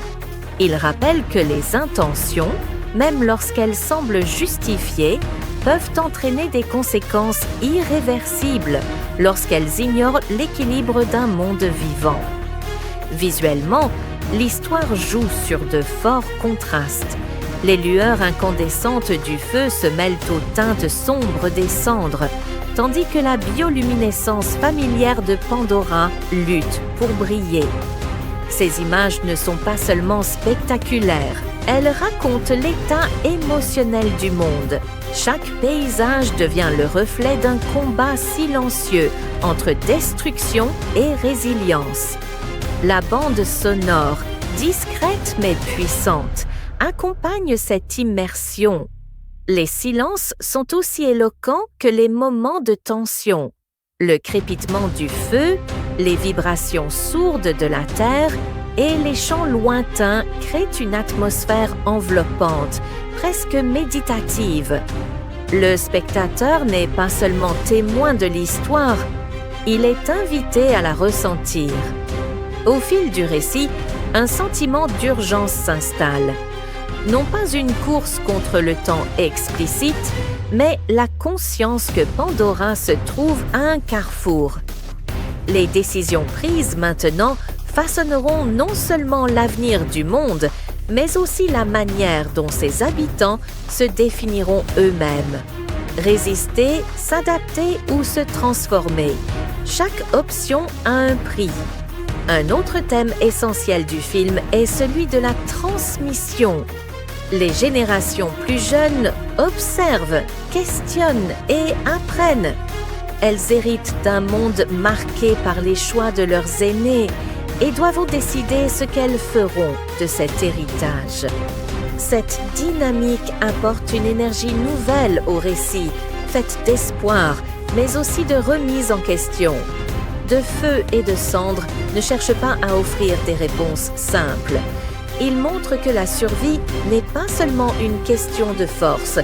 Il rappelle que les intentions, même lorsqu'elles semblent justifiées, peuvent entraîner des conséquences irréversibles lorsqu'elles ignorent l'équilibre d'un monde vivant. Visuellement, l'histoire joue sur de forts contrastes. Les lueurs incandescentes du feu se mêlent aux teintes sombres des cendres, tandis que la bioluminescence familière de Pandora lutte pour briller. Ces images ne sont pas seulement spectaculaires, elles racontent l'état émotionnel du monde. Chaque paysage devient le reflet d'un combat silencieux entre destruction et résilience. La bande sonore, discrète mais puissante, accompagne cette immersion. Les silences sont aussi éloquents que les moments de tension. Le crépitement du feu, les vibrations sourdes de la terre et les chants lointains créent une atmosphère enveloppante, presque méditative. Le spectateur n'est pas seulement témoin de l'histoire, il est invité à la ressentir. Au fil du récit, un sentiment d'urgence s'installe. Non pas une course contre le temps explicite, mais la conscience que Pandora se trouve à un carrefour. Les décisions prises maintenant façonneront non seulement l'avenir du monde, mais aussi la manière dont ses habitants se définiront eux-mêmes. Résister, s'adapter ou se transformer. Chaque option a un prix. Un autre thème essentiel du film est celui de la transmission. Les générations plus jeunes observent, questionnent et apprennent. Elles héritent d'un monde marqué par les choix de leurs aînés et doivent décider ce qu'elles feront de cet héritage. Cette dynamique apporte une énergie nouvelle au récit, faite d'espoir, mais aussi de remise en question. De feu et de cendre ne cherchent pas à offrir des réponses simples. Ils montrent que la survie n'est pas seulement une question de force,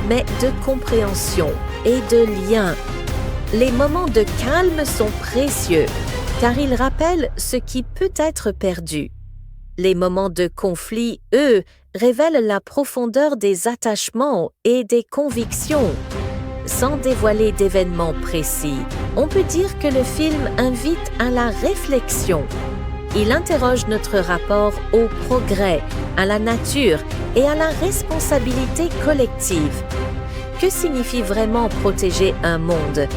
mais de compréhension et de lien. Les moments de calme sont précieux, car ils rappellent ce qui peut être perdu. Les moments de conflit, eux, révèlent la profondeur des attachements et des convictions. Sans dévoiler d'événements précis, on peut dire que le film invite à la réflexion. Il interroge notre rapport au progrès, à la nature et à la responsabilité collective. Que signifie vraiment protéger un monde?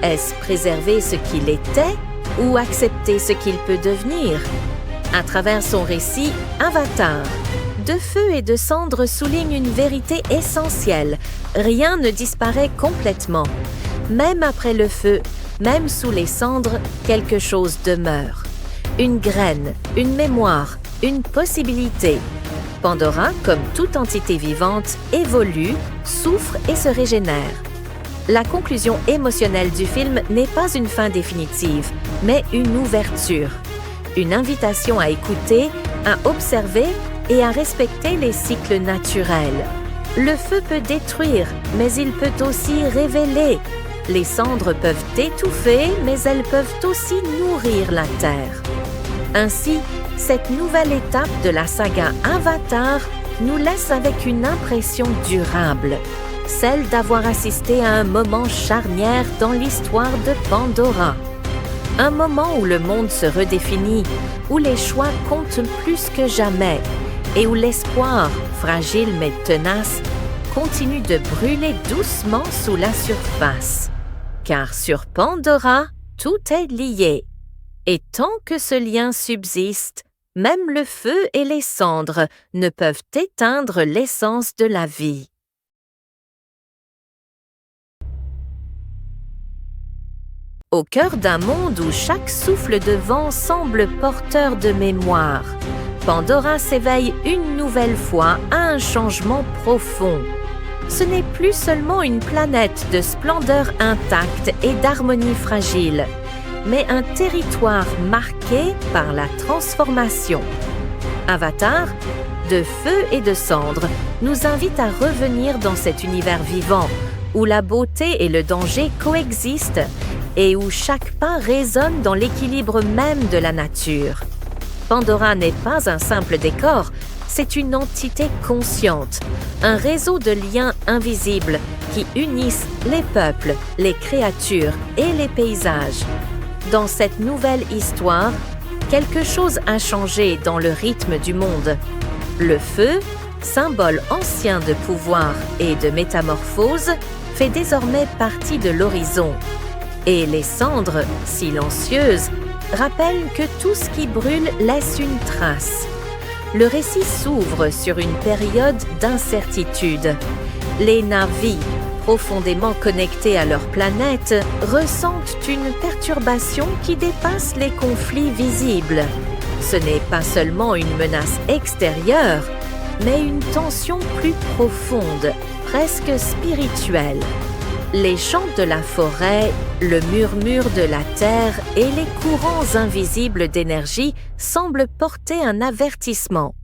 Est-ce préserver ce qu'il était ou accepter ce qu'il peut devenir? À travers son récit, Avatar, De feu et de cendre souligne une vérité essentielle. Rien ne disparaît complètement. Même après le feu, même sous les cendres, quelque chose demeure. Une graine, une mémoire, une possibilité. Pandora, comme toute entité vivante, évolue, souffre et se régénère. La conclusion émotionnelle du film n'est pas une fin définitive, mais une ouverture. Une invitation à écouter, à observer et à respecter les cycles naturels. Le feu peut détruire, mais il peut aussi révéler. Les cendres peuvent étouffer, mais elles peuvent aussi nourrir la terre. Ainsi, cette nouvelle étape de la saga Avatar nous laisse avec une impression durable, celle d'avoir assisté à un moment charnière dans l'histoire de Pandora. Un moment où le monde se redéfinit, où les choix comptent plus que jamais et où l'espoir, fragile mais tenace, continue de brûler doucement sous la surface. Car sur Pandora, tout est lié. Et tant que ce lien subsiste, même le feu et les cendres ne peuvent éteindre l'essence de la vie. Au cœur d'un monde où chaque souffle de vent semble porteur de mémoire, Pandora s'éveille une nouvelle fois à un changement profond. ce n'est plus seulement une planète de splendeur intacte et d'harmonie fragile, mais un territoire marqué par la transformation. Avatar, de feu et de cendre, nous invite à revenir dans cet univers vivant, où la beauté et le danger coexistent et où chaque pas résonne dans l'équilibre même de la nature. Pandora n'est pas un simple décor, c'est une entité consciente, un réseau de liens invisibles qui unissent les peuples, les créatures et les paysages. Dans cette nouvelle histoire, quelque chose a changé dans le rythme du monde. Le feu, symbole ancien de pouvoir et de métamorphose, fait désormais partie de l'horizon. Et les cendres, silencieuses, rappellent que tout ce qui brûle laisse une trace. Le récit s'ouvre sur une période d'incertitude. Les Na'vi, profondément connectés à leur planète, ressentent une perturbation qui dépasse les conflits visibles. Ce n'est pas seulement une menace extérieure, mais une tension plus profonde, presque spirituelle. Les chants de la forêt, le murmure de la terre et les courants invisibles d'énergie semblent porter un avertissement.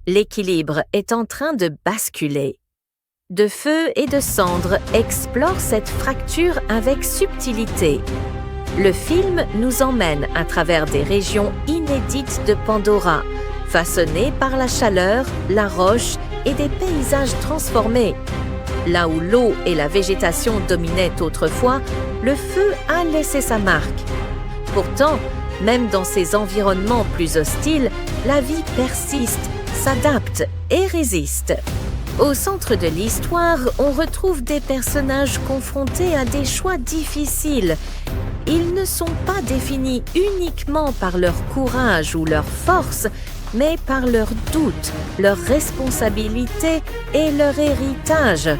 L'équilibre est en train de basculer. De feu et de cendre explore cette fracture avec subtilité. Le film nous emmène à travers des régions inédites de Pandora, façonnées par la chaleur, la roche et des paysages transformés. Là où l'eau et la végétation dominaient autrefois, le feu a laissé sa marque. Pourtant, même dans ces environnements plus hostiles, la vie persiste, s'adapte et résiste. Au centre de l'histoire, on retrouve des personnages confrontés à des choix difficiles. Ils ne sont pas définis uniquement par leur courage ou leur force, mais par leurs doutes, leurs responsabilités et leur héritage.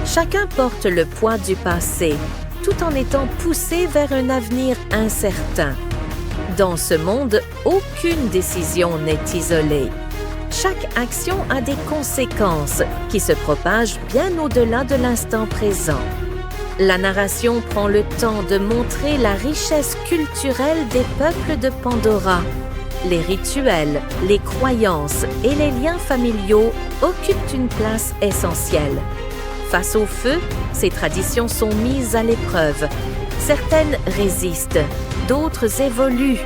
Chacun porte le poids du passé, tout en étant poussé vers un avenir incertain. Dans ce monde, aucune décision n'est isolée. Chaque action a des conséquences qui se propagent bien au-delà de l'instant présent. La narration prend le temps de montrer la richesse culturelle des peuples de Pandora. Les rituels, les croyances et les liens familiaux occupent une place essentielle. Face au feu, ces traditions sont mises à l'épreuve. Certaines résistent, d'autres évoluent.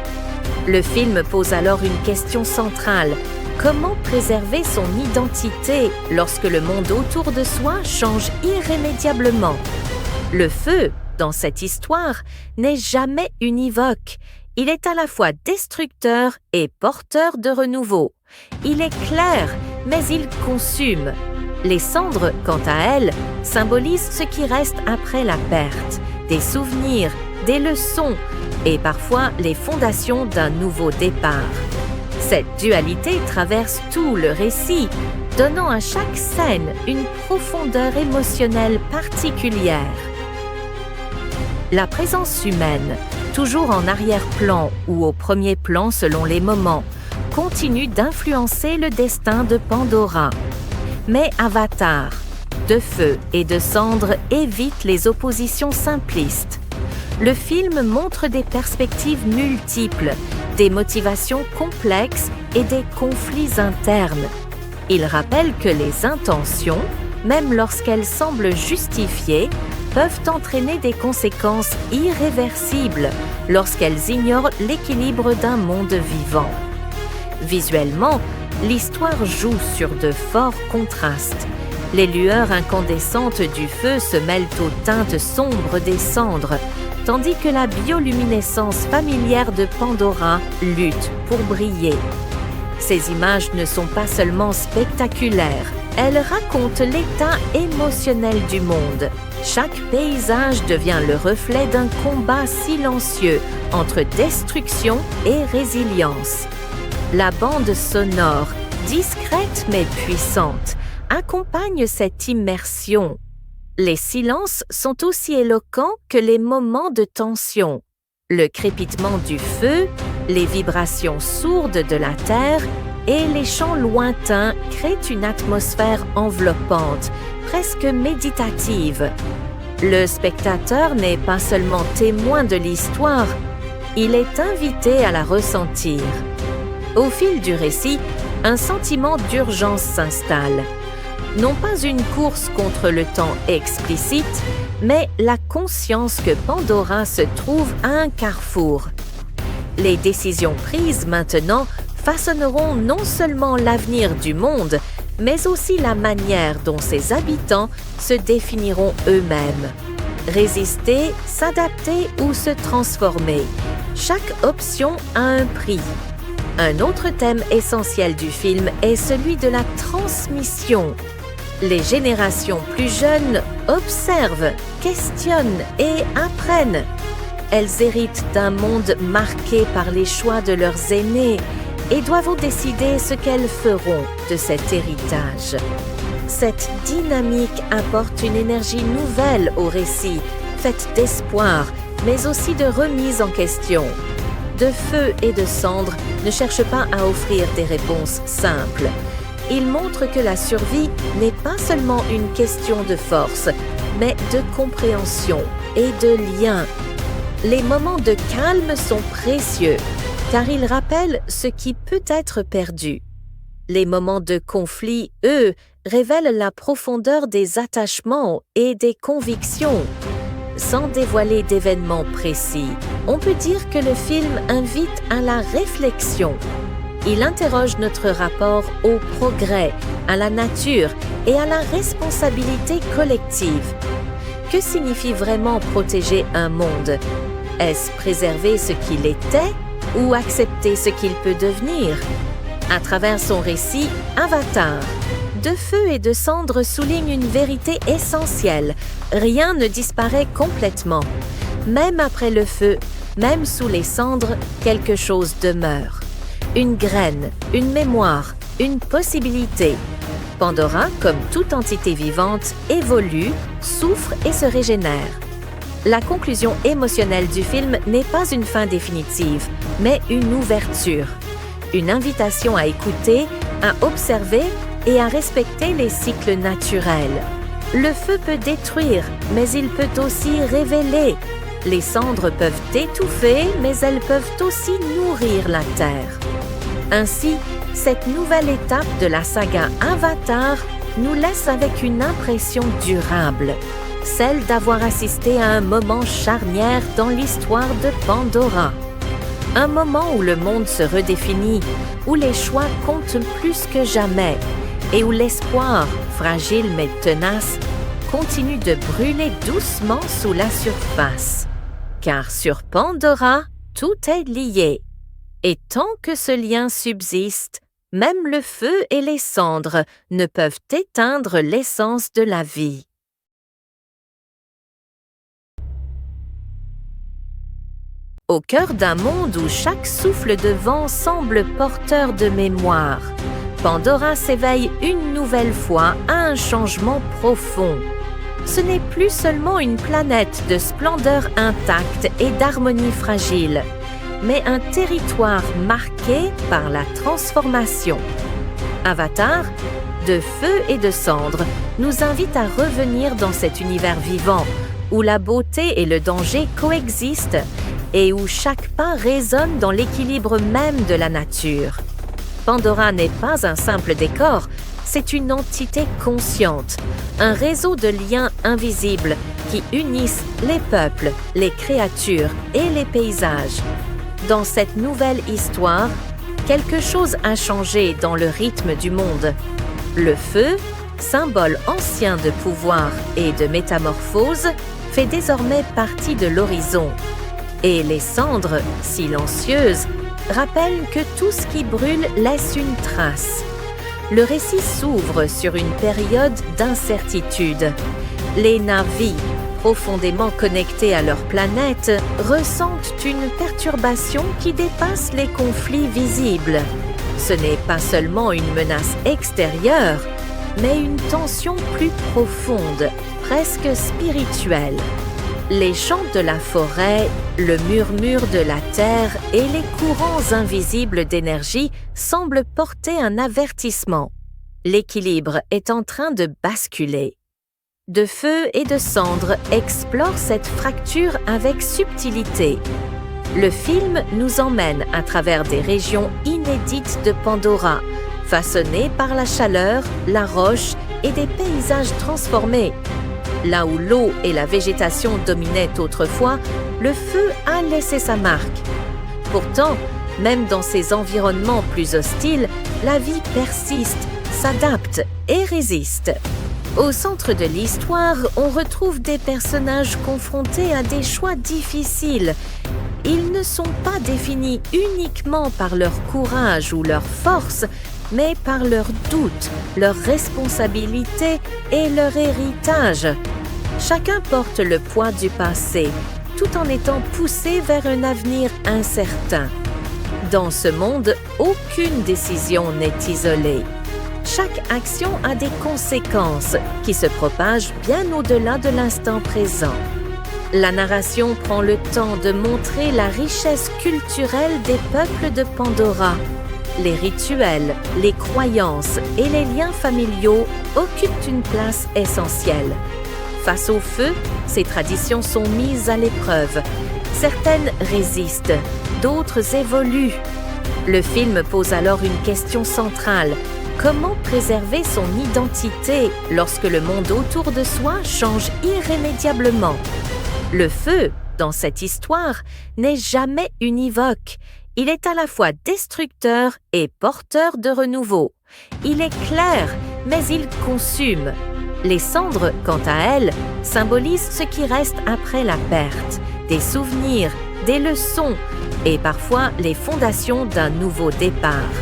Le film pose alors une question centrale. Comment préserver son identité lorsque le monde autour de soi change irrémédiablement? Le feu, dans cette histoire, n'est jamais univoque. Il est à la fois destructeur et porteur de renouveau. Il est clair, mais il consume. Les cendres, quant à elles, symbolisent ce qui reste après la perte, des souvenirs, des leçons et parfois les fondations d'un nouveau départ. Cette dualité traverse tout le récit, donnant à chaque scène une profondeur émotionnelle particulière. La présence humaine, toujours en arrière-plan ou au premier plan selon les moments, continue d'influencer le destin de Pandora. Mais Avatar, de feu et de cendre, évite les oppositions simplistes. Le film montre des perspectives multiples, des motivations complexes et des conflits internes. Il rappelle que les intentions, même lorsqu'elles semblent justifiées, peuvent entraîner des conséquences irréversibles lorsqu'elles ignorent l'équilibre d'un monde vivant. Visuellement, l'histoire joue sur de forts contrastes. Les lueurs incandescentes du feu se mêlent aux teintes sombres des cendres, tandis que la bioluminescence familière de Pandora lutte pour briller. Ces images ne sont pas seulement spectaculaires, elles racontent l'état émotionnel du monde. Chaque paysage devient le reflet d'un combat silencieux entre destruction et résilience. La bande sonore, discrète mais puissante, accompagne cette immersion. Les silences sont aussi éloquents que les moments de tension. Le crépitement du feu, les vibrations sourdes de la terre et les chants lointains créent une atmosphère enveloppante, presque méditative. Le spectateur n'est pas seulement témoin de l'histoire, il est invité à la ressentir. Au fil du récit, un sentiment d'urgence s'installe. Non pas une course contre le temps explicite, mais la conscience que Pandora se trouve à un carrefour. Les décisions prises maintenant façonneront non seulement l'avenir du monde, mais aussi la manière dont ses habitants se définiront eux-mêmes. Résister, s'adapter ou se transformer. Chaque option a un prix. Un autre thème essentiel du film est celui de la transmission. Les générations plus jeunes observent, questionnent et apprennent. Elles héritent d'un monde marqué par les choix de leurs aînés et doivent décider ce qu'elles feront de cet héritage. Cette dynamique apporte une énergie nouvelle au récit, faite d'espoir, mais aussi de remise en question. De feu et de cendre ne cherche pas à offrir des réponses simples. Il montre que la survie n'est pas seulement une question de force, mais de compréhension et de lien. Les moments de calme sont précieux, car ils rappellent ce qui peut être perdu. Les moments de conflit, eux, révèlent la profondeur des attachements et des convictions. Sans dévoiler d'événements précis, on peut dire que le film invite à la réflexion. Il interroge notre rapport au progrès, à la nature et à la responsabilité collective. Que signifie vraiment protéger un monde? Est-ce préserver ce qu'il était ou accepter ce qu'il peut devenir? À travers son récit, Avatar, De feu et de cendre souligne une vérité essentielle. Rien ne disparaît complètement. Même après le feu, même sous les cendres, quelque chose demeure. Une graine, une mémoire, une possibilité. Pandora, comme toute entité vivante, évolue, souffre et se régénère. La conclusion émotionnelle du film n'est pas une fin définitive, mais une ouverture. Une invitation à écouter, à observer et à respecter les cycles naturels. Le feu peut détruire, mais il peut aussi révéler. Les cendres peuvent étouffer, mais elles peuvent aussi nourrir la terre. Ainsi, cette nouvelle étape de la saga Avatar nous laisse avec une impression durable, celle d'avoir assisté à un moment charnière dans l'histoire de Pandora. Un moment où le monde se redéfinit, où les choix comptent plus que jamais et où l'espoir, fragile mais tenace, continue de brûler doucement sous la surface. Car sur Pandora, tout est lié. Et tant que ce lien subsiste, même le feu et les cendres ne peuvent éteindre l'essence de la vie. Au cœur d'un monde où chaque souffle de vent semble porteur de mémoire, Pandora s'éveille une nouvelle fois à un changement profond. Ce n'est plus seulement une planète de splendeur intacte et d'harmonie fragile, mais un territoire marqué par la transformation. Avatar, de feu et de cendre, nous invite à revenir dans cet univers vivant, où la beauté et le danger coexistent et où chaque pas résonne dans l'équilibre même de la nature. Pandora n'est pas un simple décor, c'est une entité consciente, un réseau de liens invisibles qui unissent les peuples, les créatures et les paysages. Dans cette nouvelle histoire, quelque chose a changé dans le rythme du monde. Le feu, symbole ancien de pouvoir et de métamorphose, fait désormais partie de l'horizon. Et les cendres, silencieuses, rappellent que tout ce qui brûle laisse une trace. Le récit s'ouvre sur une période d'incertitude. Les Na'vi, profondément connectés à leur planète, ressentent une perturbation qui dépasse les conflits visibles. Ce n'est pas seulement une menace extérieure, mais une tension plus profonde, presque spirituelle. Les chants de la forêt, Le murmure de la terre et les courants invisibles d'énergie semblent porter un avertissement. L'équilibre est en train de basculer. De feu et de cendre explore cette fracture avec subtilité. Le film nous emmène à travers des régions inédites de Pandora, façonnées par la chaleur, la roche et des paysages transformés. Là où l'eau et la végétation dominaient autrefois, le feu a laissé sa marque. Pourtant, même dans ces environnements plus hostiles, la vie persiste, s'adapte et résiste. Au centre de l'histoire, on retrouve des personnages confrontés à des choix difficiles. Ils ne sont pas définis uniquement par leur courage ou leur force, mais par leurs doutes, leurs responsabilités et leur héritage. Chacun porte le poids du passé, tout en étant poussé vers un avenir incertain. Dans ce monde, aucune décision n'est isolée. Chaque action a des conséquences qui se propagent bien au-delà de l'instant présent. La narration prend le temps de montrer la richesse culturelle des peuples de Pandora. Les rituels, les croyances et les liens familiaux occupent une place essentielle. Face au feu, ces traditions sont mises à l'épreuve. Certaines résistent, d'autres évoluent. Le film pose alors une question centrale. Comment préserver son identité lorsque le monde autour de soi change irrémédiablement? Le feu, dans cette histoire, n'est jamais univoque. Il est à la fois destructeur et porteur de renouveau. Il est clair, mais il consume. Les cendres, quant à elles, symbolisent ce qui reste après la perte, des souvenirs, des leçons et parfois les fondations d'un nouveau départ.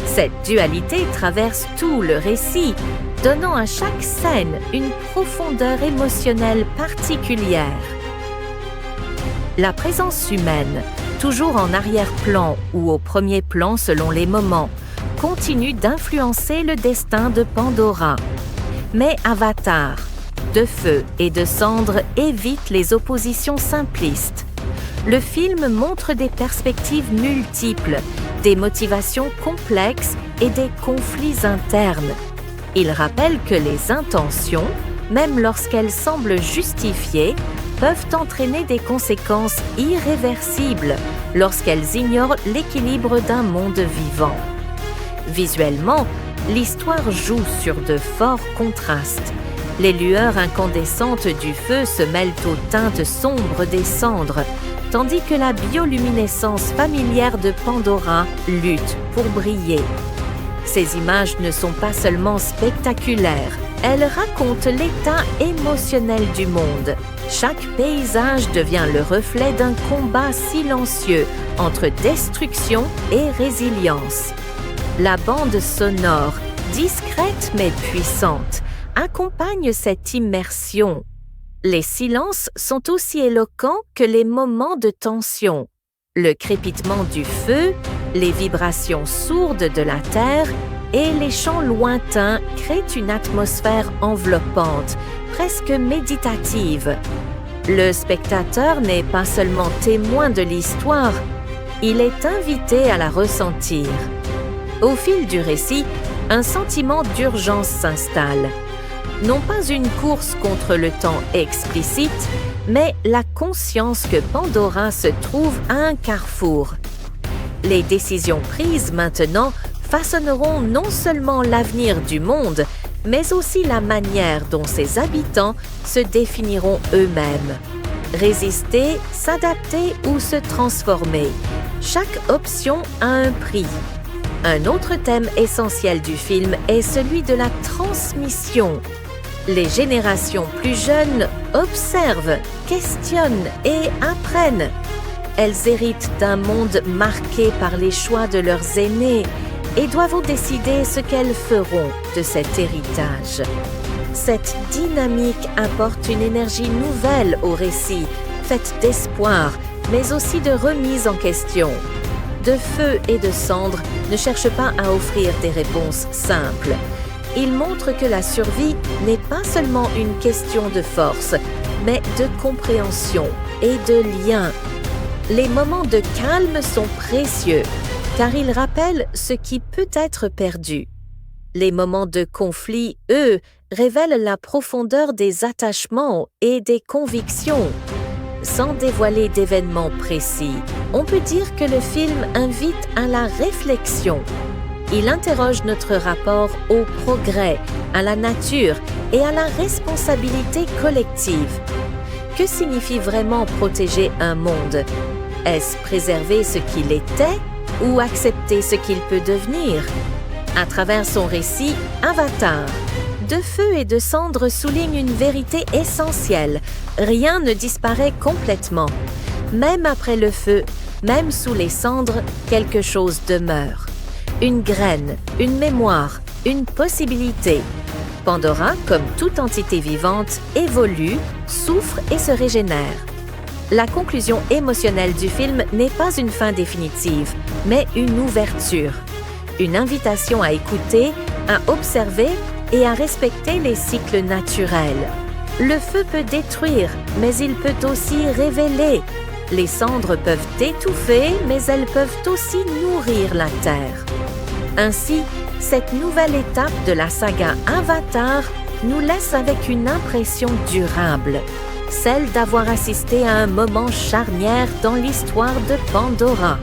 Cette dualité traverse tout le récit, donnant à chaque scène une profondeur émotionnelle particulière. La présence humaine, toujours en arrière-plan ou au premier plan selon les moments, continue d'influencer le destin de Pandora. Mais Avatar, de feu et de cendre, évite les oppositions simplistes. Le film montre des perspectives multiples, des motivations complexes et des conflits internes. Il rappelle que les intentions, même lorsqu'elles semblent justifiées, peuvent entraîner des conséquences irréversibles lorsqu'elles ignorent l'équilibre d'un monde vivant. Visuellement, l'histoire joue sur de forts contrastes. Les lueurs incandescentes du feu se mêlent aux teintes sombres des cendres, tandis que la bioluminescence familière de Pandora lutte pour briller. Ces images ne sont pas seulement spectaculaires, elles racontent l'état émotionnel du monde. Chaque paysage devient le reflet d'un combat silencieux entre destruction et résilience. La bande sonore, discrète mais puissante, accompagne cette immersion. Les silences sont aussi éloquents que les moments de tension. Le crépitement du feu, les vibrations sourdes de la terre et les chants lointains créent une atmosphère enveloppante, presque méditative. Le spectateur n'est pas seulement témoin de l'histoire, il est invité à la ressentir. Au fil du récit, un sentiment d'urgence s'installe. Non pas une course contre le temps explicite, mais la conscience que Pandora se trouve à un carrefour. Les décisions prises maintenant façonneront non seulement l'avenir du monde, mais aussi la manière dont ses habitants se définiront eux-mêmes. Résister, s'adapter ou se transformer. Chaque option a un prix. Un autre thème essentiel du film est celui de la transmission. Les générations plus jeunes observent, questionnent et apprennent. Elles héritent d'un monde marqué par les choix de leurs aînés et doivent décider ce qu'elles feront de cet héritage. Cette dynamique apporte une énergie nouvelle au récit, faite d'espoir, mais aussi de remise en question. De feu et de cendre ne cherchent pas à offrir des réponses simples. Ils montrent que la survie n'est pas seulement une question de force, mais de compréhension et de lien. les moments de calme sont précieux, car ils rappellent ce qui peut être perdu. Les moments de conflit, eux, révèlent la profondeur des attachements et des convictions. Sans dévoiler d'événements précis, on peut dire que le film invite à la réflexion. Il interroge notre rapport au progrès, à la nature et à la responsabilité collective. Que signifie vraiment protéger un monde? Est-ce préserver ce qu'il était ou accepter ce qu'il peut devenir? À travers son récit, Avatar, De feu et de cendre souligne une vérité essentielle. Rien ne disparaît complètement. Même après le feu, même sous les cendres, quelque chose demeure. Une graine, une mémoire, une possibilité. Pandora, comme toute entité vivante, évolue, souffre et se régénère. La conclusion émotionnelle du film n'est pas une fin définitive, mais une ouverture. Une invitation à écouter, à observer et à respecter les cycles naturels. Le feu peut détruire, mais il peut aussi révéler. Les cendres peuvent étouffer, mais elles peuvent aussi nourrir la terre. Ainsi, cette nouvelle étape de la saga Avatar nous laisse avec une impression durable, celle d'avoir assisté à un moment charnière dans l'histoire de Pandora.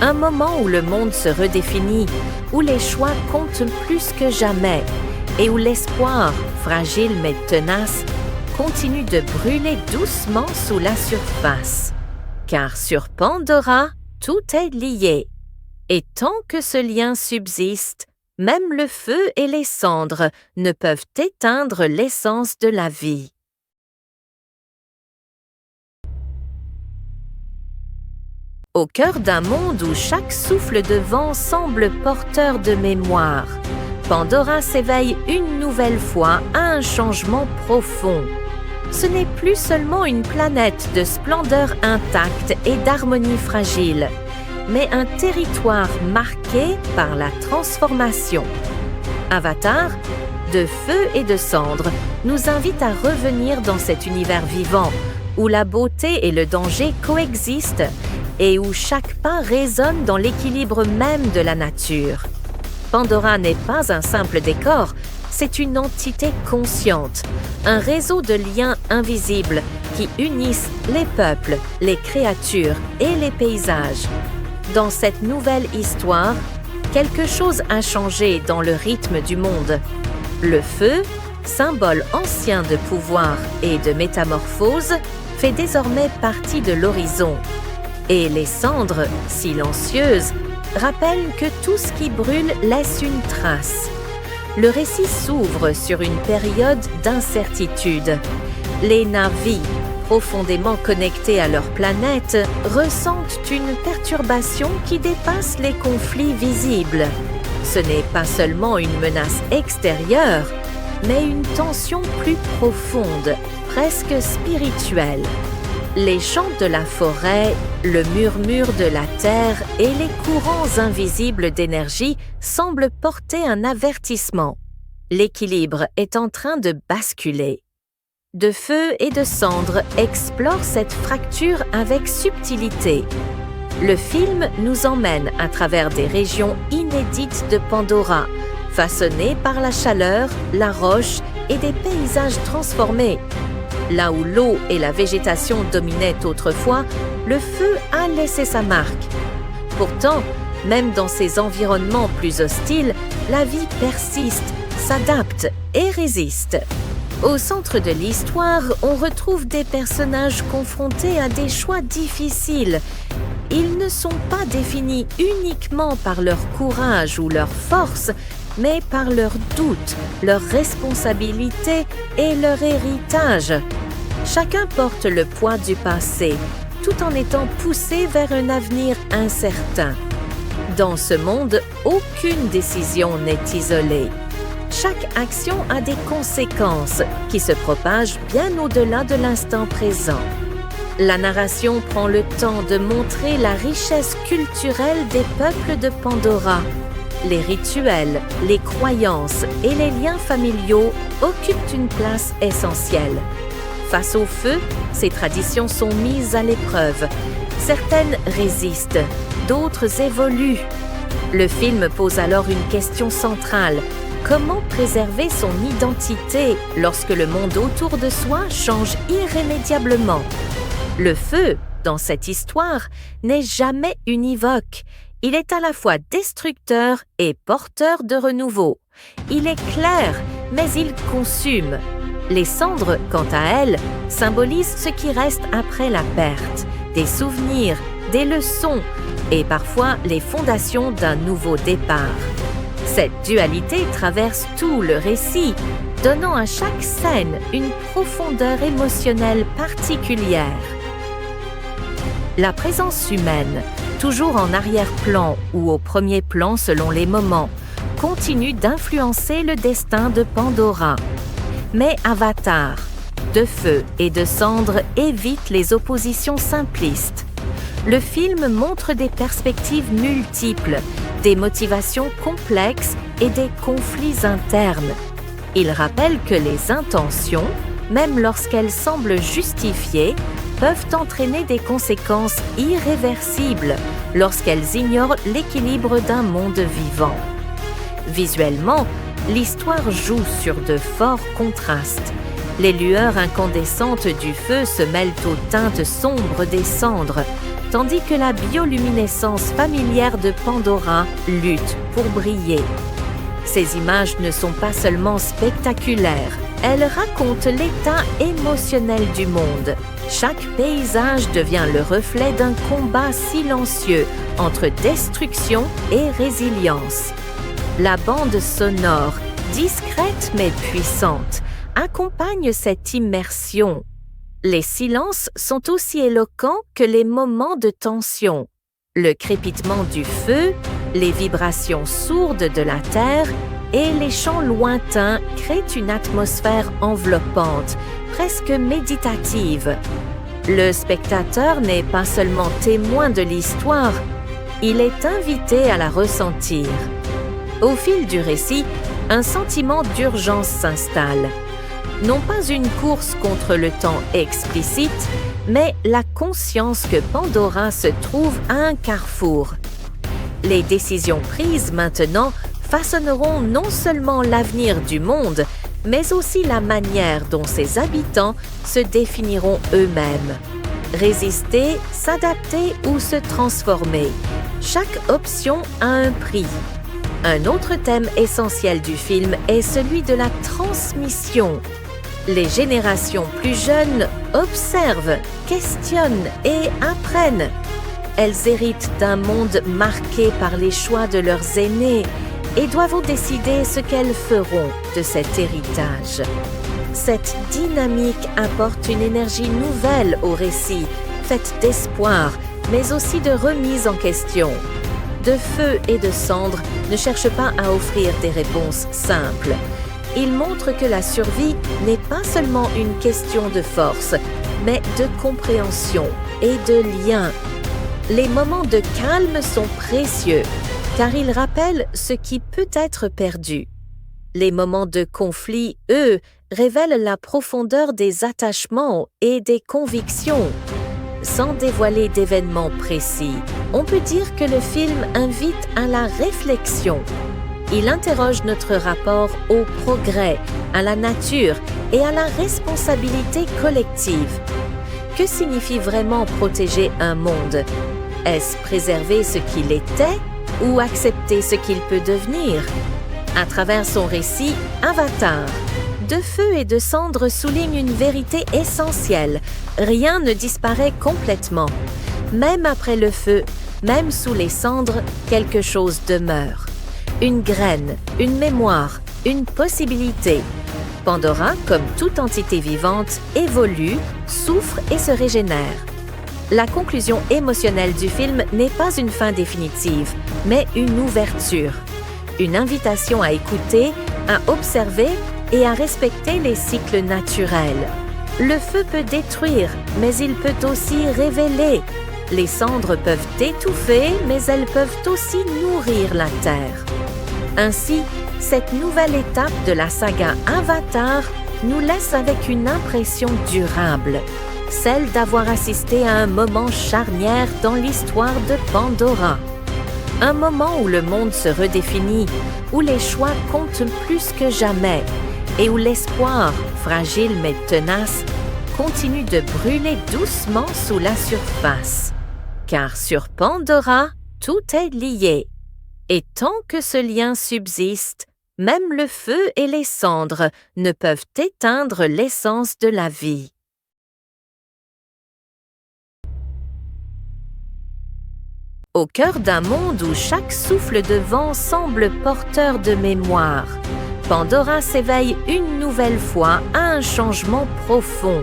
Un moment où le monde se redéfinit, où les choix comptent plus que jamais et où l'espoir, fragile mais tenace, continue de brûler doucement sous la surface. Car sur Pandora, tout est lié. Et tant que ce lien subsiste, même le feu et les cendres ne peuvent éteindre l'essence de la vie. Au cœur d'un monde où chaque souffle de vent semble porteur de mémoire, Pandora s'éveille une nouvelle fois à un changement profond. Ce n'est plus seulement une planète de splendeur intacte et d'harmonie fragile, mais un territoire marqué par la transformation. Avatar, de feu et de cendre, nous invite à revenir dans cet univers vivant, où la beauté et le danger coexistent et où chaque pas résonne dans l'équilibre même de la nature. Pandora n'est pas un simple décor, c'est une entité consciente, un réseau de liens invisibles qui unissent les peuples, les créatures et les paysages. Dans cette nouvelle histoire, quelque chose a changé dans le rythme du monde. Le feu, symbole ancien de pouvoir et de métamorphose, fait désormais partie de l'horizon. Et les cendres, silencieuses, rappellent que tout ce qui brûle laisse une trace. Le récit s'ouvre sur une période d'incertitude. Les Na'vi, profondément connectés à leur planète, ressentent une perturbation qui dépasse les conflits visibles. Ce n'est pas seulement une menace extérieure, mais une tension plus profonde, presque spirituelle. Les chants de la forêt, le murmure de la terre et les courants invisibles d'énergie semblent porter un avertissement. L'équilibre est en train de basculer. De feu et de cendre explore cette fracture avec subtilité. Le film nous emmène à travers des régions inédites de Pandora, façonnées par la chaleur, la roche et des paysages transformés. Là où l'eau et la végétation dominaient autrefois, le feu a laissé sa marque. Pourtant, même dans ces environnements plus hostiles, la vie persiste, s'adapte et résiste. Au centre de l'histoire, on retrouve des personnages confrontés à des choix difficiles. Ils ne sont pas définis uniquement par leur courage ou leur force, mais par leurs doutes, leurs responsabilités et leur héritage. Chacun porte le poids du passé, tout en étant poussé vers un avenir incertain. Dans ce monde, aucune décision n'est isolée. Chaque action a des conséquences qui se propagent bien au-delà de l'instant présent. La narration prend le temps de montrer la richesse culturelle des peuples de Pandora. Les rituels, les croyances et les liens familiaux occupent une place essentielle. Face au feu, ces traditions sont mises à l'épreuve. Certaines résistent, d'autres évoluent. Le film pose alors une question centrale. Comment préserver son identité lorsque le monde autour de soi change irrémédiablement? Le feu, dans cette histoire, n'est jamais univoque. Il est à la fois destructeur et porteur de renouveau. Il est clair, mais il consume. Les cendres, quant à elles, symbolisent ce qui reste après la perte, des souvenirs, des leçons et parfois les fondations d'un nouveau départ. Cette dualité traverse tout le récit, donnant à chaque scène une profondeur émotionnelle particulière. La présence humaine, toujours en arrière-plan ou au premier plan selon les moments, continue d'influencer le destin de Pandora. Mais Avatar, de feu et de cendre, évite les oppositions simplistes. Le film montre des perspectives multiples, des motivations complexes et des conflits internes. Il rappelle que les intentions, même lorsqu'elles semblent justifiées, peuvent entraîner des conséquences irréversibles lorsqu'elles ignorent l'équilibre d'un monde vivant. Visuellement, l'histoire joue sur de forts contrastes. Les lueurs incandescentes du feu se mêlent aux teintes sombres des cendres, tandis que la bioluminescence familière de Pandora lutte pour briller. Ces images ne sont pas seulement spectaculaires, elles racontent l'état émotionnel du monde. Chaque paysage devient le reflet d'un combat silencieux entre destruction et résilience. La bande sonore, discrète mais puissante, accompagne cette immersion. Les silences sont aussi éloquents que les moments de tension. Le crépitement du feu, les vibrations sourdes de la terre et les chants lointains créent une atmosphère enveloppante, presque méditative. Le spectateur n'est pas seulement témoin de l'histoire, il est invité à la ressentir. Au fil du récit, un sentiment d'urgence s'installe. Non pas une course contre le temps explicite, mais la conscience que Pandora se trouve à un carrefour. Les décisions prises maintenant façonneront non seulement l'avenir du monde, mais aussi la manière dont ses habitants se définiront eux-mêmes. Résister, s'adapter ou se transformer. Chaque option a un prix. Un autre thème essentiel du film est celui de la transmission. Les générations plus jeunes observent, questionnent et apprennent. Elles héritent d'un monde marqué par les choix de leurs aînés et doivent décider ce qu'elles feront de cet héritage. Cette dynamique apporte une énergie nouvelle au récit, faite d'espoir, mais aussi de remise en question. De feu et de cendre ne cherchent pas à offrir des réponses simples. Ils montrent que la survie n'est pas seulement une question de force, mais de compréhension et de lien. Les moments de calme sont précieux, car ils rappellent ce qui peut être perdu. Les moments de conflit, eux, révèlent la profondeur des attachements et des convictions. Sans dévoiler d'événements précis, on peut dire que le film invite à la réflexion. Il interroge notre rapport au progrès, à la nature et à la responsabilité collective. Que signifie vraiment protéger un monde? Est-ce préserver ce qu'il était ou accepter ce qu'il peut devenir? À travers son récit, Avatar, De feu et de cendre souligne une vérité essentielle. Rien ne disparaît complètement. Même après le feu, même sous les cendres, quelque chose demeure. Une graine, une mémoire, une possibilité. Pandora, comme toute entité vivante, évolue, souffre et se régénère. La conclusion émotionnelle du film n'est pas une fin définitive, mais une ouverture. Une invitation à écouter, à observer et à respecter les cycles naturels. Le feu peut détruire, mais il peut aussi révéler. Les cendres peuvent étouffer, mais elles peuvent aussi nourrir la terre. Ainsi, cette nouvelle étape de la saga Avatar nous laisse avec une impression durable. celle d'avoir assisté à un moment charnière dans l'histoire de Pandora. Un moment où le monde se redéfinit, où les choix comptent plus que jamais et où l'espoir, fragile mais tenace, continue de brûler doucement sous la surface. Car sur Pandora, tout est lié. Et tant que ce lien subsiste, même le feu et les cendres ne peuvent éteindre l'essence de la vie. Au cœur d'un monde où chaque souffle de vent semble porteur de mémoire, Pandora s'éveille une nouvelle fois à un changement profond.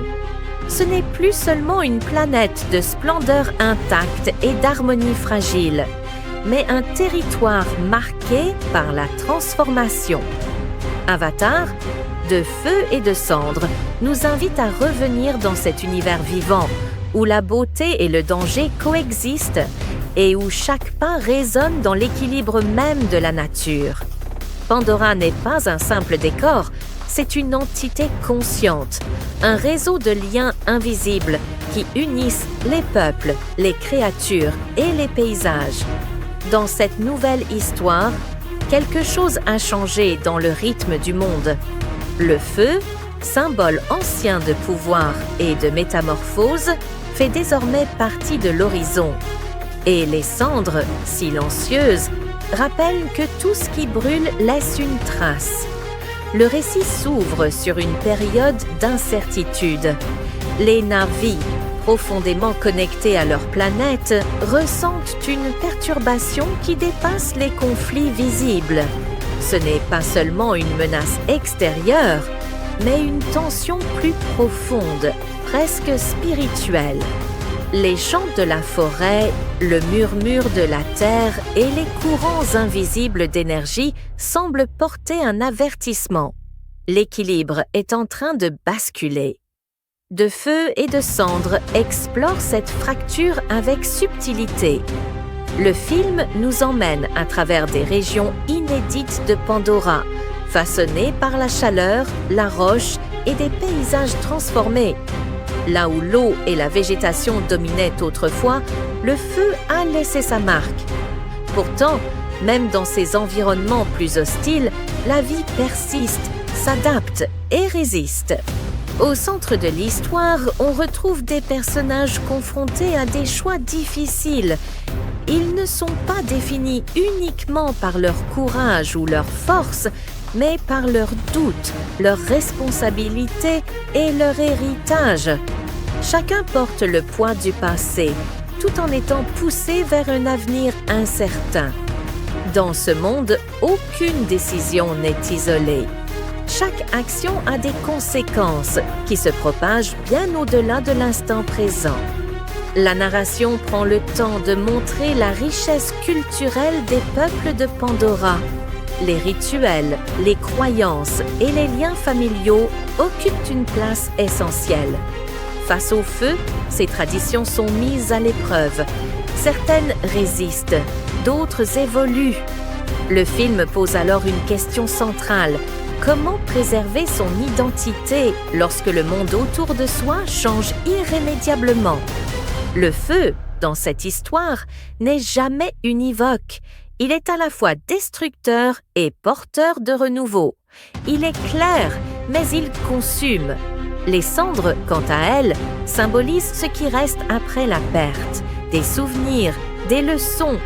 Ce n'est plus seulement une planète de splendeur intacte et d'harmonie fragile, mais un territoire marqué par la transformation. Avatar, de feu et de cendres, nous invite à revenir dans cet univers vivant, où la beauté et le danger coexistent et où chaque pas résonne dans l'équilibre même de la nature. Pandora n'est pas un simple décor, c'est une entité consciente, un réseau de liens invisibles qui unissent les peuples, les créatures et les paysages. Dans cette nouvelle histoire, quelque chose a changé dans le rythme du monde. Le feu, symbole ancien de pouvoir et de métamorphose, fait désormais partie de l'horizon. Et les cendres, silencieuses, rappellent que tout ce qui brûle laisse une trace. Le récit s'ouvre sur une période d'incertitude. Les Na'vi, profondément connectés à leur planète, ressentent une perturbation qui dépasse les conflits visibles. Ce n'est pas seulement une menace extérieure, mais une tension plus profonde, presque spirituelle. Les chants de la forêt, le murmure de la terre et les courants invisibles d'énergie semblent porter un avertissement. L'équilibre est en train de basculer. De feu et de cendres explore cette fracture avec subtilité. Le film nous emmène à travers des régions inédites de Pandora, façonnées par la chaleur, la roche et des paysages transformés. Là où l'eau et la végétation dominaient autrefois, le feu a laissé sa marque. Pourtant, même dans ces environnements plus hostiles, la vie persiste, s'adapte et résiste. Au centre de l'histoire, on retrouve des personnages confrontés à des choix difficiles. Ils ne sont pas définis uniquement par leur courage ou leur force, mais par leurs doutes, leurs responsabilités et leur héritage. Chacun porte le poids du passé, tout en étant poussé vers un avenir incertain. Dans ce monde, aucune décision n'est isolée. Chaque action a des conséquences qui se propagent bien au-delà de l'instant présent. La narration prend le temps de montrer la richesse culturelle des peuples de Pandora. Les rituels, les croyances et les liens familiaux occupent une place essentielle. Face au feu, ces traditions sont mises à l'épreuve. Certaines résistent, d'autres évoluent. Le film pose alors une question centrale. Comment préserver son identité lorsque le monde autour de soi change irrémédiablement? Le feu, dans cette histoire, n'est jamais univoque. Il est à la fois destructeur et porteur de renouveau. Il est clair, mais il consume. Les cendres, quant à elles, symbolisent ce qui reste après la perte, des souvenirs, des leçons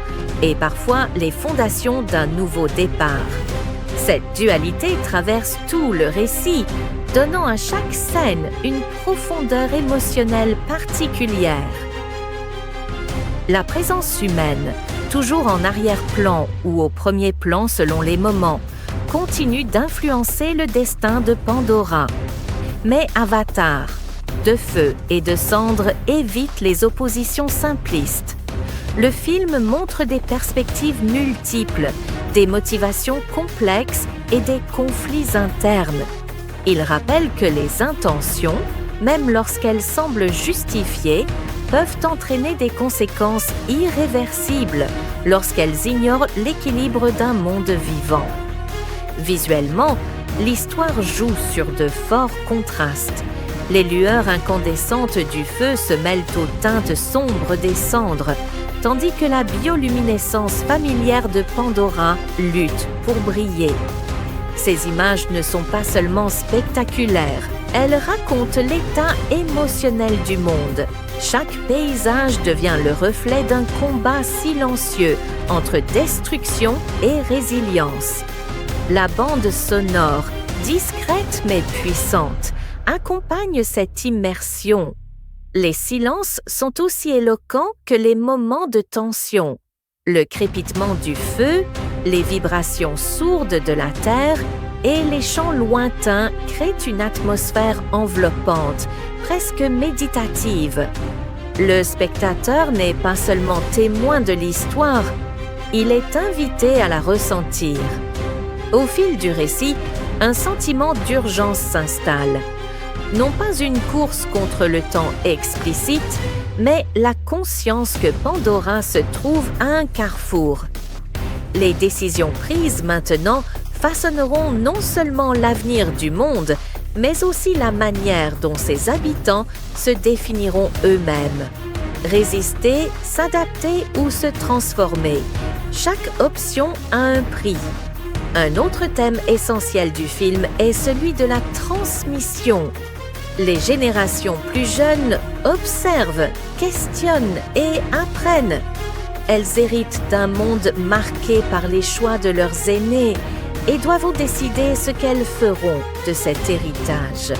et parfois les fondations d'un nouveau départ. Cette dualité traverse tout le récit, donnant à chaque scène une profondeur émotionnelle particulière. La présence humaine, toujours en arrière-plan ou au premier plan selon les moments, continue d'influencer le destin de Pandora. Mais Avatar, de feu et de cendres, évite les oppositions simplistes. Le film montre des perspectives multiples, des motivations complexes et des conflits internes. Il rappelle que les intentions, même lorsqu'elles semblent justifiées, peuvent entraîner des conséquences irréversibles lorsqu'elles ignorent l'équilibre d'un monde vivant. Visuellement, l'histoire joue sur de forts contrastes. Les lueurs incandescentes du feu se mêlent aux teintes sombres des cendres, tandis que la bioluminescence familière de Pandora lutte pour briller. Ces images ne sont pas seulement spectaculaires, elles racontent l'état émotionnel du monde. Chaque paysage devient le reflet d'un combat silencieux entre destruction et résilience. La bande sonore, discrète mais puissante, accompagne cette immersion. Les silences sont aussi éloquents que les moments de tension. Le crépitement du feu, les vibrations sourdes de la terre et les chants lointains créent une atmosphère enveloppante, presque méditative. Le spectateur n'est pas seulement témoin de l'histoire, il est invité à la ressentir. Au fil du récit, un sentiment d'urgence s'installe. Non pas une course contre le temps explicite, mais la conscience que Pandora se trouve à un carrefour. Les décisions prises maintenant façonneront non seulement l'avenir du monde, mais aussi la manière dont ses habitants se définiront eux-mêmes. Résister, s'adapter ou se transformer. Chaque option a un prix. Un autre thème essentiel du film est celui de la transmission. Les générations plus jeunes observent, questionnent et apprennent. Elles héritent d'un monde marqué par les choix de leurs aînés et doivent décider ce qu'elles feront de cet héritage.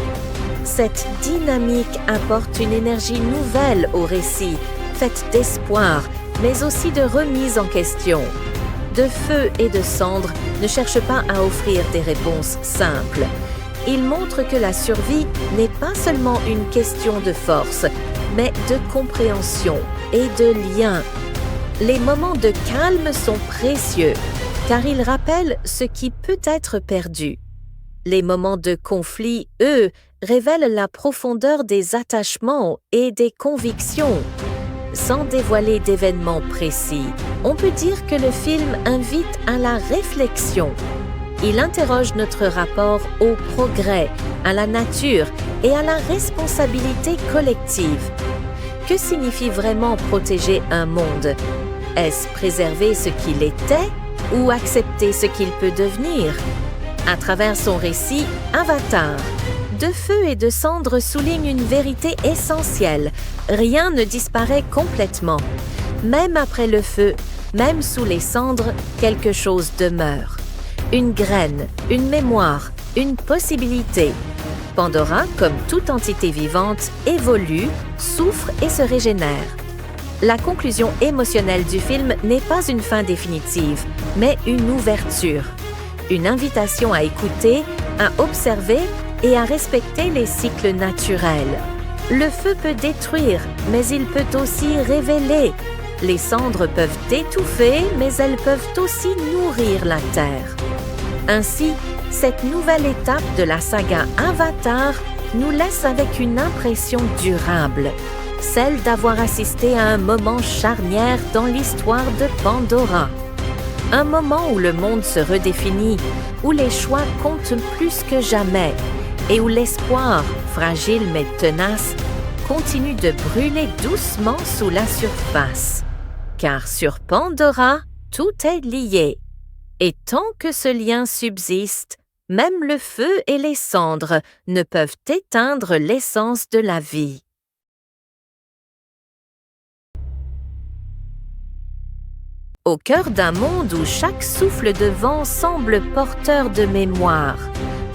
Cette dynamique apporte une énergie nouvelle au récit, faite d'espoir, mais aussi de remise en question. De feu et de cendre ne cherchent pas à offrir des réponses simples. Ils montrent que la survie n'est pas seulement une question de force, mais de compréhension et de lien. Les moments de calme sont précieux, car ils rappellent ce qui peut être perdu. Les moments de conflit, eux, révèlent la profondeur des attachements et des convictions. Sans dévoiler d'événements précis, on peut dire que le film invite à la réflexion. Il interroge notre rapport au progrès, à la nature et à la responsabilité collective. Que signifie vraiment protéger un monde? Est-ce préserver ce qu'il était ou accepter ce qu'il peut devenir? À travers son récit, Avatar, De feu et de cendre souligne une vérité essentielle. Rien ne disparaît complètement. Même après le feu, même sous les cendres, quelque chose demeure. Une graine, une mémoire, une possibilité. Pandora, comme toute entité vivante, évolue, souffre et se régénère. La conclusion émotionnelle du film n'est pas une fin définitive, mais une ouverture. Une invitation à écouter, à observer et à respecter les cycles naturels. Le feu peut détruire, mais il peut aussi révéler. Les cendres peuvent étouffer, mais elles peuvent aussi nourrir la terre. Ainsi, cette nouvelle étape de la saga Avatar nous laisse avec une impression durable, celle d'avoir assisté à un moment charnière dans l'histoire de Pandora. Un moment où le monde se redéfinit, où les choix comptent plus que jamais et où l'espoir, fragile mais tenace, continue de brûler doucement sous la surface. Car sur Pandora, tout est lié. Et tant que ce lien subsiste, même le feu et les cendres ne peuvent éteindre l'essence de la vie. Au cœur d'un monde où chaque souffle de vent semble porteur de mémoire,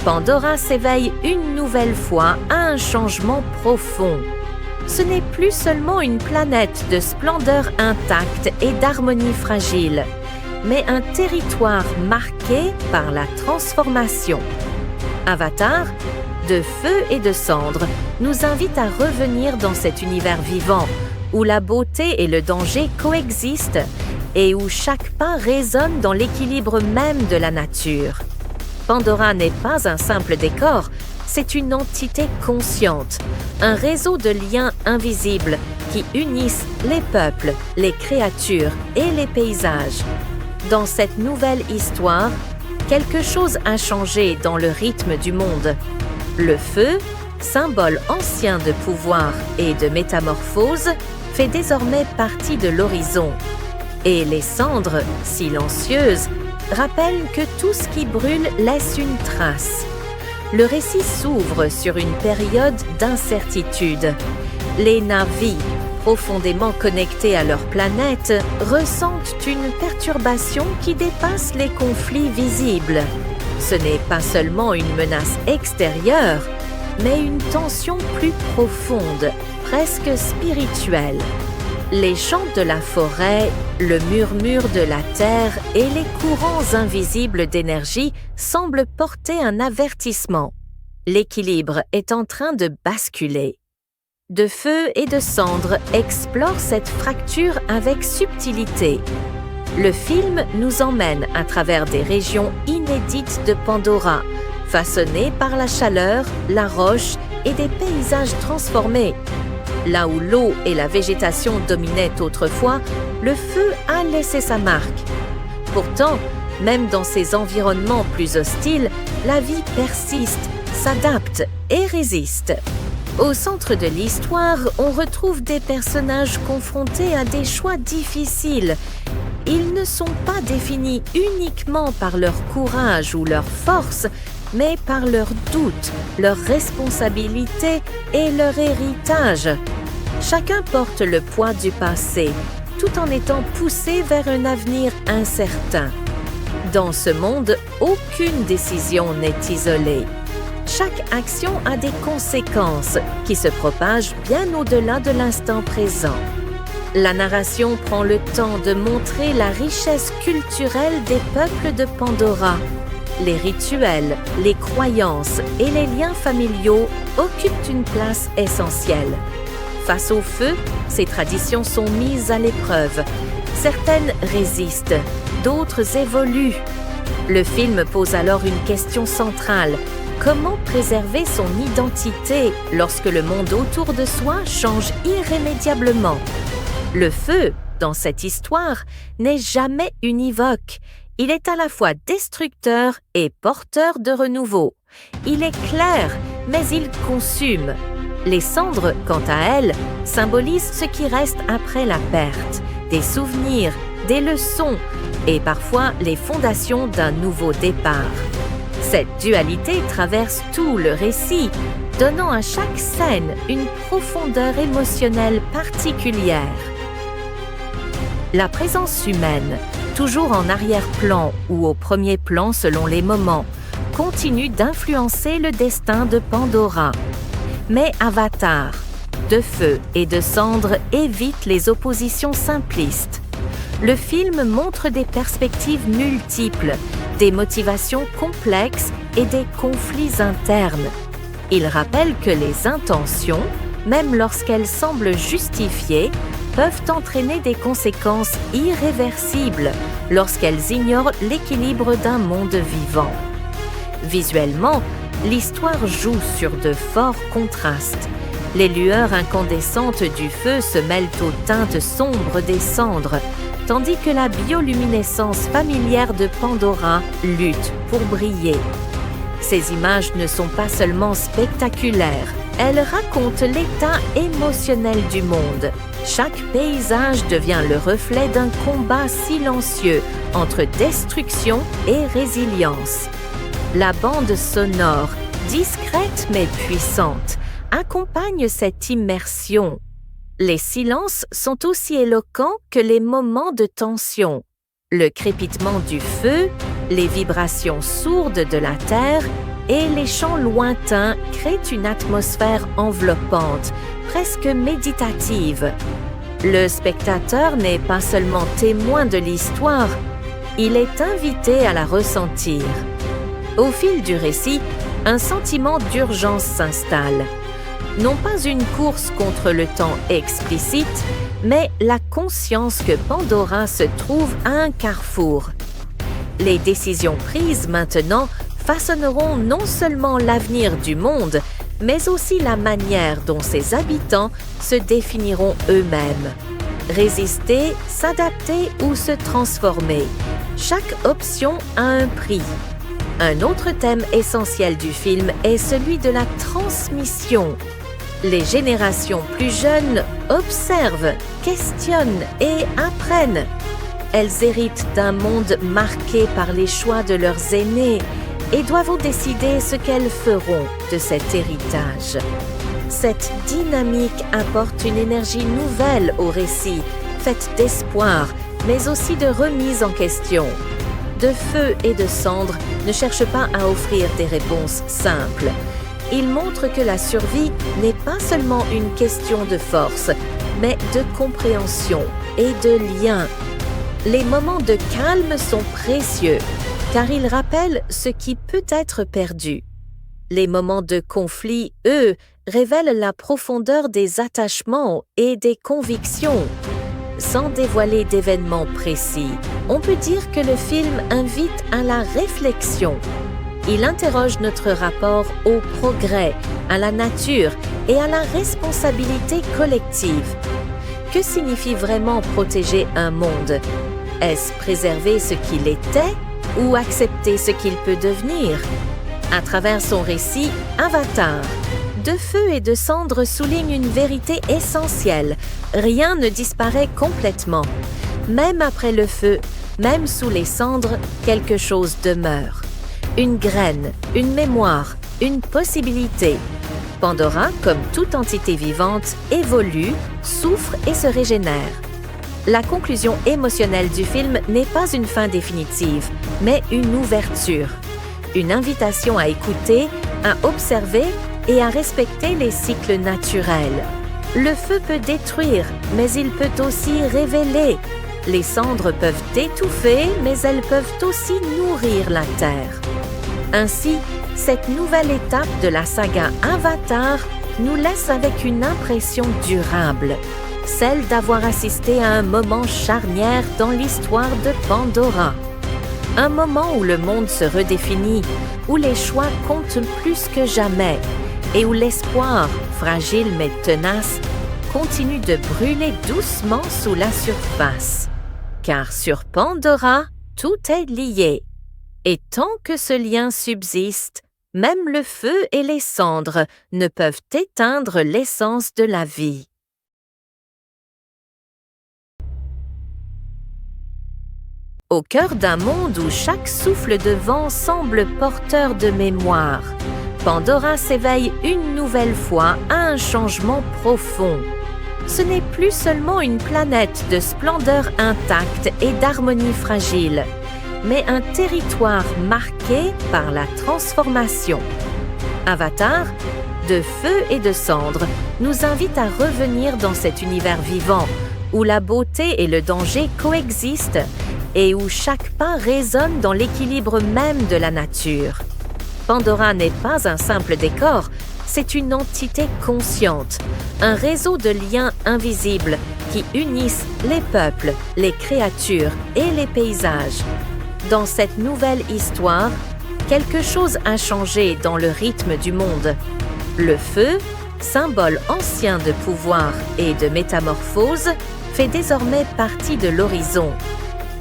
Pandora s'éveille une nouvelle fois à un changement profond. Ce n'est plus seulement une planète de splendeur intacte et d'harmonie fragile, mais un territoire marqué par la transformation. Avatar, de feu et de cendre, nous invite à revenir dans cet univers vivant, où la beauté et le danger coexistent et où chaque pas résonne dans l'équilibre même de la nature. Pandora n'est pas un simple décor, c'est une entité consciente, un réseau de liens invisibles qui unissent les peuples, les créatures et les paysages. Dans cette nouvelle histoire, quelque chose a changé dans le rythme du monde. Le feu, symbole ancien de pouvoir et de métamorphose, fait désormais partie de l'horizon. Et les cendres, silencieuses, rappellent que tout ce qui brûle laisse une trace. Le récit s'ouvre sur une période d'incertitude. Les Na'vi, profondément connectés à leur planète, ressentent une perturbation qui dépasse les conflits visibles. Ce n'est pas seulement une menace extérieure, mais une tension plus profonde, presque spirituelle. Les chants de la forêt, le murmure de la terre et les courants invisibles d'énergie semblent porter un avertissement. L'équilibre est en train de basculer. De feu et de cendre explore cette fracture avec subtilité. Le film nous emmène à travers des régions inédites de Pandora, façonnées par la chaleur, la roche et des paysages transformés. Là où l'eau et la végétation dominaient autrefois, le feu a laissé sa marque. Pourtant, même dans ces environnements plus hostiles, la vie persiste, s'adapte et résiste. Au centre de l'histoire, on retrouve des personnages confrontés à des choix difficiles. Ils ne sont pas définis uniquement par leur courage ou leur force, mais par leurs doutes, leurs responsabilités et leur héritage. Chacun porte le poids du passé, tout en étant poussé vers un avenir incertain. Dans ce monde, aucune décision n'est isolée. Chaque action a des conséquences qui se propagent bien au-delà de l'instant présent. La narration prend le temps de montrer la richesse culturelle des peuples de Pandora. Les rituels, les croyances et les liens familiaux occupent une place essentielle. Face au feu, ces traditions sont mises à l'épreuve. Certaines résistent, d'autres évoluent. Le film pose alors une question centrale. Comment préserver son identité lorsque le monde autour de soi change irrémédiablement? Le feu, dans cette histoire, n'est jamais univoque. Il est à la fois destructeur et porteur de renouveau. Il est clair, mais il consume. Les cendres, quant à elles, symbolisent ce qui reste après la perte, des souvenirs, des leçons et parfois les fondations d'un nouveau départ. Cette dualité traverse tout le récit, donnant à chaque scène une profondeur émotionnelle particulière. La présence humaine, toujours en arrière-plan ou au premier plan selon les moments, continue d'influencer le destin de Pandora. Mais Avatar, de feu et de cendre, évite les oppositions simplistes. Le film montre des perspectives multiples, des motivations complexes et des conflits internes. Il rappelle que les intentions, même lorsqu'elles semblent justifiées, peuvent entraîner des conséquences irréversibles lorsqu'elles ignorent l'équilibre d'un monde vivant. Visuellement, l'histoire joue sur de forts contrastes. Les lueurs incandescentes du feu se mêlent aux teintes sombres des cendres, tandis que la bioluminescence familière de Pandora lutte pour briller. Ces images ne sont pas seulement spectaculaires, elles racontent l'état émotionnel du monde. Chaque paysage devient le reflet d'un combat silencieux entre destruction et résilience. La bande sonore, discrète mais puissante, accompagne cette immersion. Les silences sont aussi éloquents que les moments de tension. Le crépitement du feu, les vibrations sourdes de la terre et les chants lointains créent une atmosphère enveloppante, presque méditative. Le spectateur n'est pas seulement témoin de l'histoire, il est invité à la ressentir. Au fil du récit, un sentiment d'urgence s'installe. Non pas une course contre le temps explicite, mais la conscience que Pandora se trouve à un carrefour. Les décisions prises maintenant façonneront non seulement l'avenir du monde, mais aussi la manière dont ses habitants se définiront eux-mêmes. Résister, s'adapter ou se transformer. Chaque option a un prix. Un autre thème essentiel du film est celui de la transmission. Les générations plus jeunes observent, questionnent et apprennent. Elles héritent d'un monde marqué par les choix de leurs aînés et doivent décider ce qu'elles feront de cet héritage. Cette dynamique apporte une énergie nouvelle au récit, faite d'espoir, mais aussi de remise en question. De Feu et de Cendre ne cherche pas à offrir des réponses simples. Il montre que la survie n'est pas seulement une question de force, mais de compréhension et de lien. Les moments de calme sont précieux, car ils rappellent ce qui peut être perdu. Les moments de conflit, eux, révèlent la profondeur des attachements et des convictions. Sans dévoiler d'événements précis, on peut dire que le film invite à la réflexion. Il interroge notre rapport au progrès, à la nature et à la responsabilité collective. Que signifie vraiment protéger un monde? Est-ce préserver ce qu'il était ou accepter ce qu'il peut devenir? À travers son récit, Avatar, De Feu et de Cendre souligne une vérité essentielle. Rien ne disparaît complètement. Même après le feu, même sous les cendres, quelque chose demeure. Une graine, une mémoire, une possibilité. Pandora, comme toute entité vivante, évolue, souffre et se régénère. La conclusion émotionnelle du film n'est pas une fin définitive, mais une ouverture. Une invitation à écouter, à observer et à respecter les cycles naturels. Le feu peut détruire, mais il peut aussi révéler. Les cendres peuvent étouffer, mais elles peuvent aussi nourrir la terre. Ainsi, cette nouvelle étape de la saga Avatar nous laisse avec une impression durable, celle d'avoir assisté à un moment charnière dans l'histoire de Pandora. Un moment où le monde se redéfinit, où les choix comptent plus que jamais et où l'espoir, fragile mais tenace, continue de brûler doucement sous la surface. Car sur Pandora, tout est lié. Et tant que ce lien subsiste, même le feu et les cendres ne peuvent éteindre l'essence de la vie. Au cœur d'un monde où chaque souffle de vent semble porteur de mémoire, Pandora s'éveille une nouvelle fois à un changement profond. Ce n'est plus seulement une planète de splendeur intacte et d'harmonie fragile, mais un territoire marqué par la transformation. Avatar, De Feu et de Cendre, nous invite à revenir dans cet univers vivant, où la beauté et le danger coexistent et où chaque pas résonne dans l'équilibre même de la nature. Pandora n'est pas un simple décor, c'est une entité consciente, un réseau de liens invisibles qui unissent les peuples, les créatures et les paysages. Dans cette nouvelle histoire, quelque chose a changé dans le rythme du monde. Le feu, symbole ancien de pouvoir et de métamorphose, fait désormais partie de l'horizon.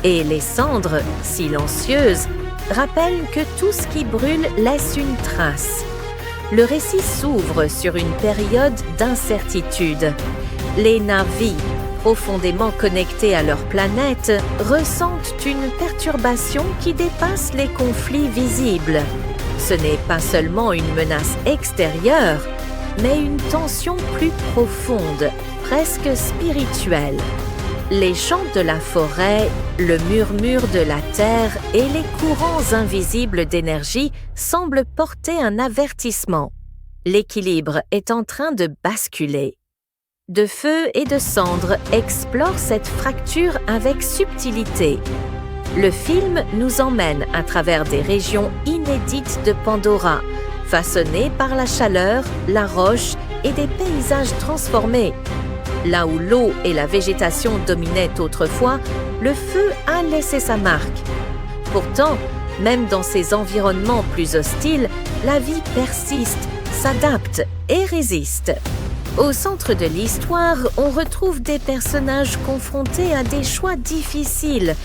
Et les cendres, silencieuses, rappellent que tout ce qui brûle laisse une trace. Le récit s'ouvre sur une période d'incertitude. Les Na'vi, profondément connectés à leur planète, ressentent une perturbation qui dépasse les conflits visibles. Ce n'est pas seulement une menace extérieure, mais une tension plus profonde, presque spirituelle. Les chants de la forêt, le murmure de la terre et les courants invisibles d'énergie semblent porter un avertissement. L'équilibre est en train de basculer. De Feu et de Cendre explore cette fracture avec subtilité. Le film nous emmène à travers des régions inédites de Pandora, façonnées par la chaleur, la roche et des paysages transformés. Là où l'eau et la végétation dominaient autrefois, le feu a laissé sa marque. Pourtant, même dans ces environnements plus hostiles, la vie persiste, s'adapte et résiste. Au centre de l'histoire, on retrouve des personnages confrontés à des choix difficiles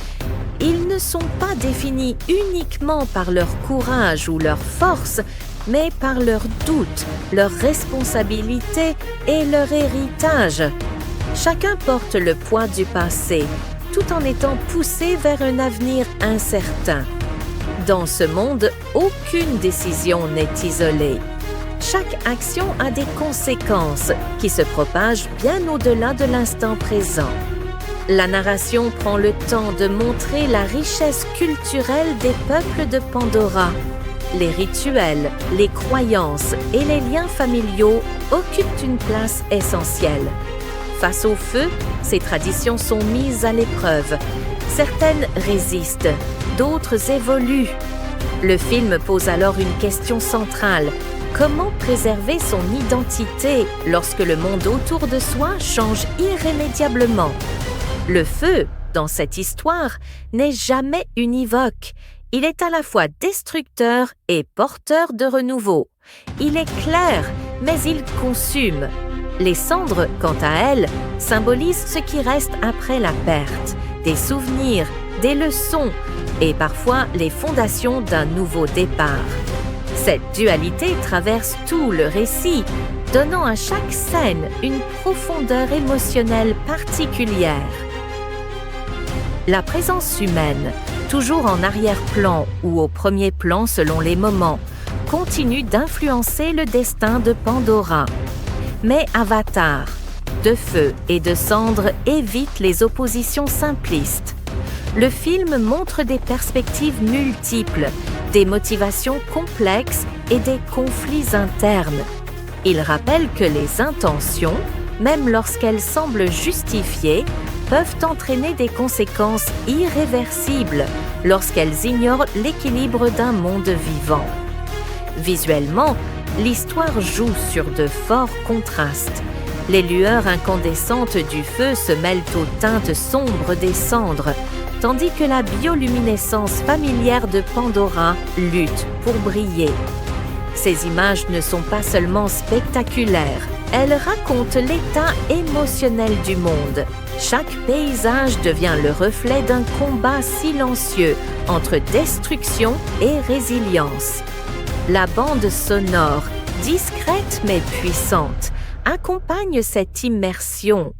ils ne sont pas définis uniquement par leur courage ou leur force, mais par leurs doutes, leurs responsabilités et leur héritage. Chacun porte le poids du passé, tout en étant poussé vers un avenir incertain. Dans ce monde, aucune décision n'est isolée. Chaque action a des conséquences qui se propagent bien au-delà de l'instant présent. La narration prend le temps de montrer la richesse culturelle des peuples de Pandora. Les rituels, les croyances et les liens familiaux occupent une place essentielle. Face au feu, ces traditions sont mises à l'épreuve. Certaines résistent, d'autres évoluent. Le film pose alors une question centrale. Comment préserver son identité lorsque le monde autour de soi change irrémédiablement? Le feu, dans cette histoire, n'est jamais univoque. Il est à la fois destructeur et porteur de renouveau. Il est clair, mais il consume. Les cendres, quant à elles, symbolisent ce qui reste après la perte, des souvenirs, des leçons et parfois les fondations d'un nouveau départ. Cette dualité traverse tout le récit, donnant à chaque scène une profondeur émotionnelle particulière. La présence humaine, toujours en arrière-plan ou au premier plan selon les moments, continue d'influencer le destin de Pandora. Mais Avatar, de feu et de cendres, évite les oppositions simplistes. Le film montre des perspectives multiples, des motivations complexes et des conflits internes. Il rappelle que les intentions, même lorsqu'elles semblent justifiées, peuvent entraîner des conséquences irréversibles lorsqu'elles ignorent l'équilibre d'un monde vivant. Visuellement, l'histoire joue sur de forts contrastes. Les lueurs incandescentes du feu se mêlent aux teintes sombres des cendres, tandis que la bioluminescence familière de Pandora lutte pour briller. Ces images ne sont pas seulement spectaculaires, elles racontent l'état émotionnel du monde. Chaque paysage devient le reflet d'un combat silencieux entre destruction et résilience. La bande sonore, discrète mais puissante, accompagne cette immersion.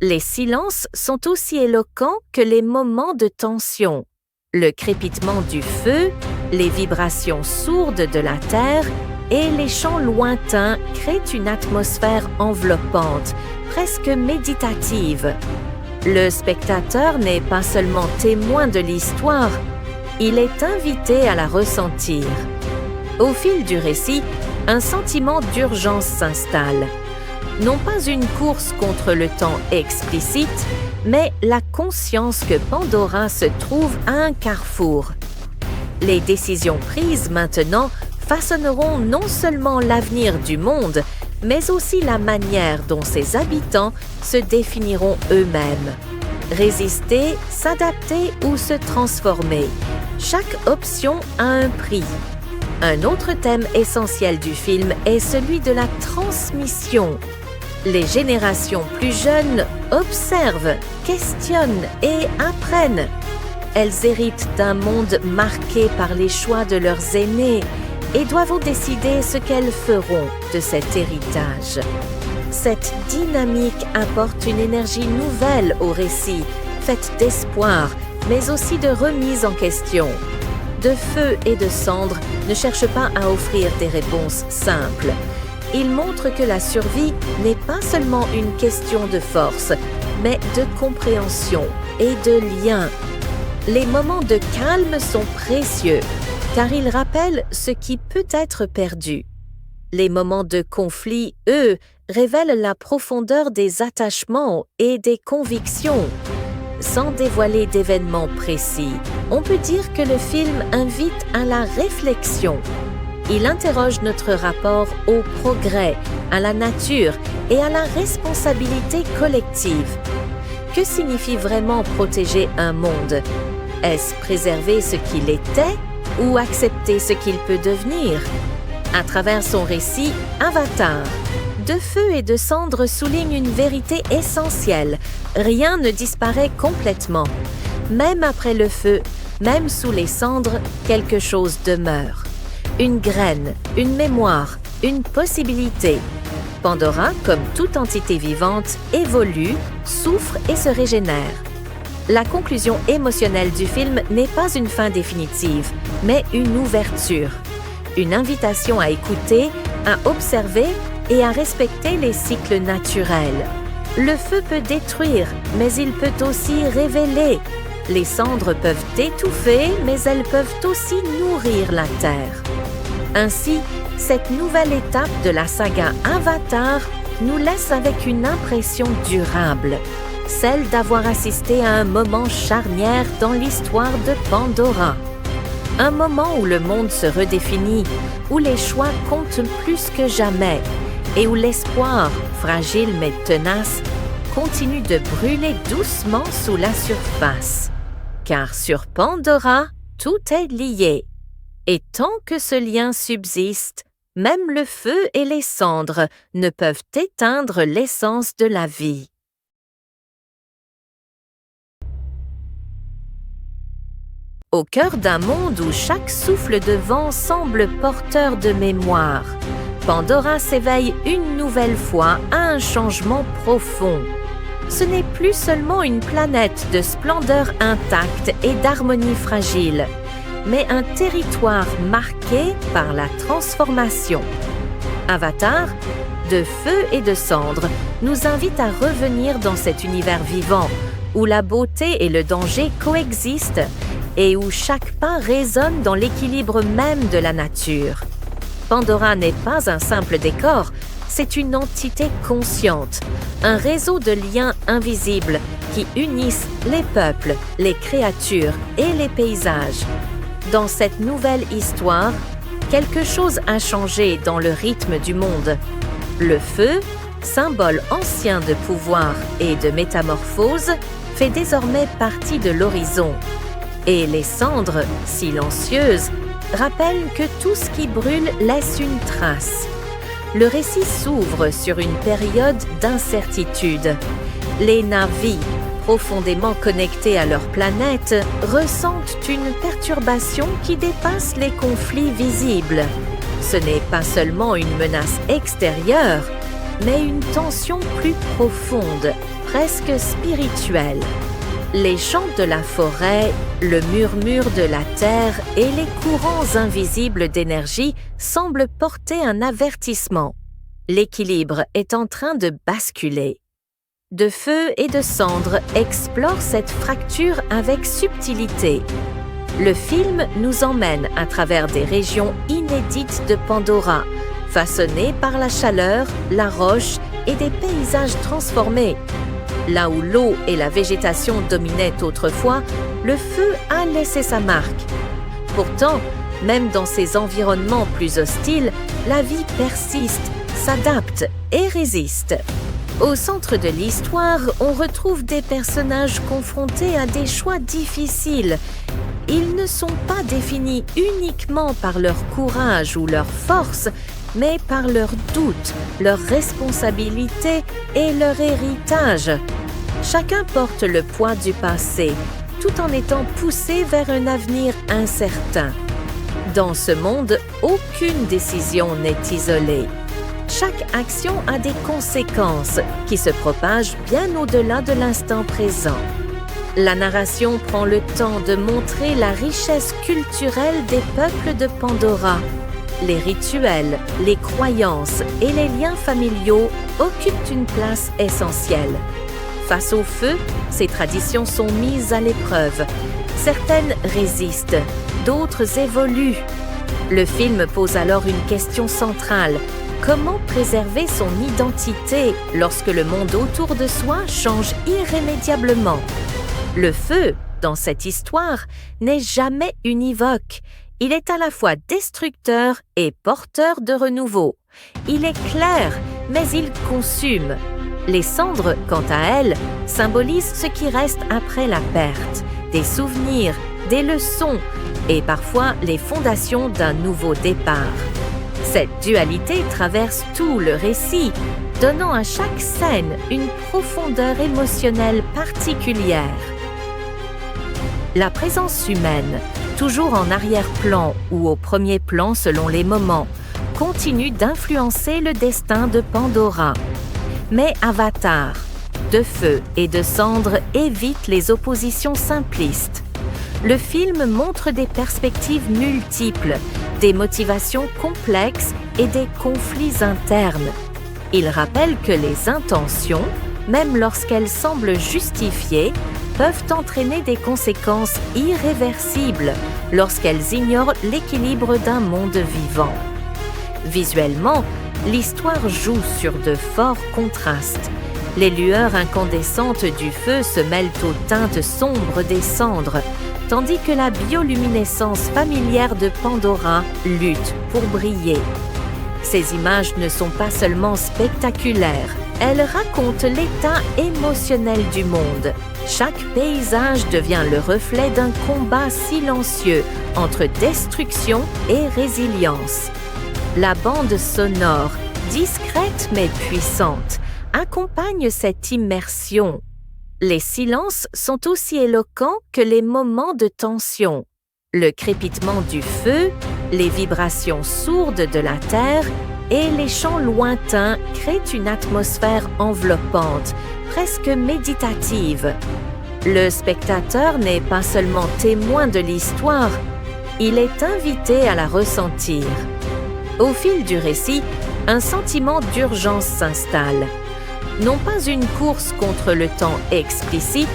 Les silences sont aussi éloquents que les moments de tension. Le crépitement du feu, les vibrations sourdes de la terre et les chants lointains créent une atmosphère enveloppante, presque méditative. Le spectateur n'est pas seulement témoin de l'histoire, il est invité à la ressentir. Au fil du récit, un sentiment d'urgence s'installe. Non pas une course contre le temps explicite, mais la conscience que Pandora se trouve à un carrefour. Les décisions prises maintenant façonneront non seulement l'avenir du monde, mais aussi la manière dont ses habitants se définiront eux-mêmes. Résister, s'adapter ou se transformer. Chaque option a un prix. Un autre thème essentiel du film est celui de la transmission. Les générations plus jeunes observent, questionnent et apprennent. Elles héritent d'un monde marqué par les choix de leurs aînés et doivent décider ce qu'elles feront de cet héritage. Cette dynamique apporte une énergie nouvelle au récit, faite d'espoir, mais aussi de remise en question. De feu et de cendres ne cherchent pas à offrir des réponses simples. Ils montrent que la survie n'est pas seulement une question de force, mais de compréhension et de lien. Les moments de calme sont précieux, car ils rappellent ce qui peut être perdu. Les moments de conflit, eux, révèlent la profondeur des attachements et des convictions. Sans dévoiler d'événements précis, on peut dire que le film invite à la réflexion. Il interroge notre rapport au progrès, à la nature et à la responsabilité collective. Que signifie vraiment protéger un monde? Est-ce préserver ce qu'il était ou accepter ce qu'il peut devenir? À travers son récit, Avatar, De feu et de cendres souligne une vérité essentielle. Rien ne disparaît complètement. Même après le feu, même sous les cendres, quelque chose demeure. Une graine, une mémoire, une possibilité. Pandora, comme toute entité vivante, évolue, souffre et se régénère. La conclusion émotionnelle du film n'est pas une fin définitive, mais une ouverture. Une invitation à écouter, à observer et à respecter les cycles naturels. Le feu peut détruire, mais il peut aussi révéler. Les cendres peuvent étouffer, mais elles peuvent aussi nourrir la terre. Ainsi, cette nouvelle étape de la saga Avatar nous laisse avec une impression durable, celle d'avoir assisté à un moment charnière dans l'histoire de Pandora. Un moment où le monde se redéfinit, où les choix comptent plus que jamais et où l'espoir, fragile mais tenace, continue de brûler doucement sous la surface. Car sur Pandora, tout est lié. Et tant que ce lien subsiste, même le feu et les cendres ne peuvent éteindre l'essence de la vie. Au cœur d'un monde où chaque souffle de vent semble porteur de mémoire, Pandora s'éveille une nouvelle fois à un changement profond. Ce n'est plus seulement une planète de splendeur intacte et d'harmonie fragile, mais un territoire marqué par la transformation. Avatar, de feu et de cendres, nous invite à revenir dans cet univers vivant, où la beauté et le danger coexistent et où chaque pas résonne dans l'équilibre même de la nature. Pandora n'est pas un simple décor, c'est une entité consciente, un réseau de liens invisibles qui unissent les peuples, les créatures et les paysages. Dans cette nouvelle histoire, quelque chose a changé dans le rythme du monde. Le feu, symbole ancien de pouvoir et de métamorphose, fait désormais partie de l'horizon. Et les cendres, silencieuses, rappellent que tout ce qui brûle laisse une trace. Le récit s'ouvre sur une période d'incertitude. Les Na'vi, profondément connectés à leur planète, ressentent une perturbation qui dépasse les conflits visibles. Ce n'est pas seulement une menace extérieure, mais une tension plus profonde, presque spirituelle. Les chants de la forêt, le murmure de la terre et les courants invisibles d'énergie semblent porter un avertissement. L'équilibre est en train de basculer. De feu et de cendres explore cette fracture avec subtilité. Le film nous emmène à travers des régions inédites de Pandora, façonnées par la chaleur, la roche et des paysages transformés. Là où l'eau et la végétation dominaient autrefois, le feu a laissé sa marque. Pourtant, même dans ces environnements plus hostiles, la vie persiste, s'adapte et résiste. Au centre de l'histoire, on retrouve des personnages confrontés à des choix difficiles. Ils ne sont pas définis uniquement par leur courage ou leur force, mais par leurs doutes, leurs responsabilités et leur héritage. Chacun porte le poids du passé, tout en étant poussé vers un avenir incertain. Dans ce monde, aucune décision n'est isolée. Chaque action a des conséquences qui se propagent bien au-delà de l'instant présent. La narration prend le temps de montrer la richesse culturelle des peuples de Pandora. Les rituels, les croyances et les liens familiaux occupent une place essentielle. Face au feu, ces traditions sont mises à l'épreuve. Certaines résistent, d'autres évoluent. Le film pose alors une question centrale. Comment préserver son identité lorsque le monde autour de soi change irrémédiablement? Le feu, dans cette histoire, n'est jamais univoque. Il est à la fois destructeur et porteur de renouveau. Il est clair, mais il consume. Les cendres, quant à elles, symbolisent ce qui reste après la perte, des souvenirs, des leçons et parfois les fondations d'un nouveau départ. Cette dualité traverse tout le récit, donnant à chaque scène une profondeur émotionnelle particulière. La présence humaine, toujours en arrière-plan ou au premier plan selon les moments, continue d'influencer le destin de Pandora. Mais Avatar, de feu et de cendre, évite les oppositions simplistes. Le film montre des perspectives multiples, des motivations complexes et des conflits internes. Il rappelle que les intentions, même lorsqu'elles semblent justifiées, peuvent entraîner des conséquences irréversibles lorsqu'elles ignorent l'équilibre d'un monde vivant. Visuellement, l'histoire joue sur de forts contrastes. Les lueurs incandescentes du feu se mêlent aux teintes sombres des cendres, tandis que la bioluminescence familière de Pandora lutte pour briller. Ces images ne sont pas seulement spectaculaires, elles racontent l'état émotionnel du monde. Chaque paysage devient le reflet d'un combat silencieux entre destruction et résilience. La bande sonore, discrète mais puissante, accompagne cette immersion. Les silences sont aussi éloquents que les moments de tension. Le crépitement du feu, les vibrations sourdes de la terre et les chants lointains créent une atmosphère enveloppante, presque méditative. Le spectateur n'est pas seulement témoin de l'histoire, il est invité à la ressentir. Au fil du récit, un sentiment d'urgence s'installe. Non pas une course contre le temps explicite,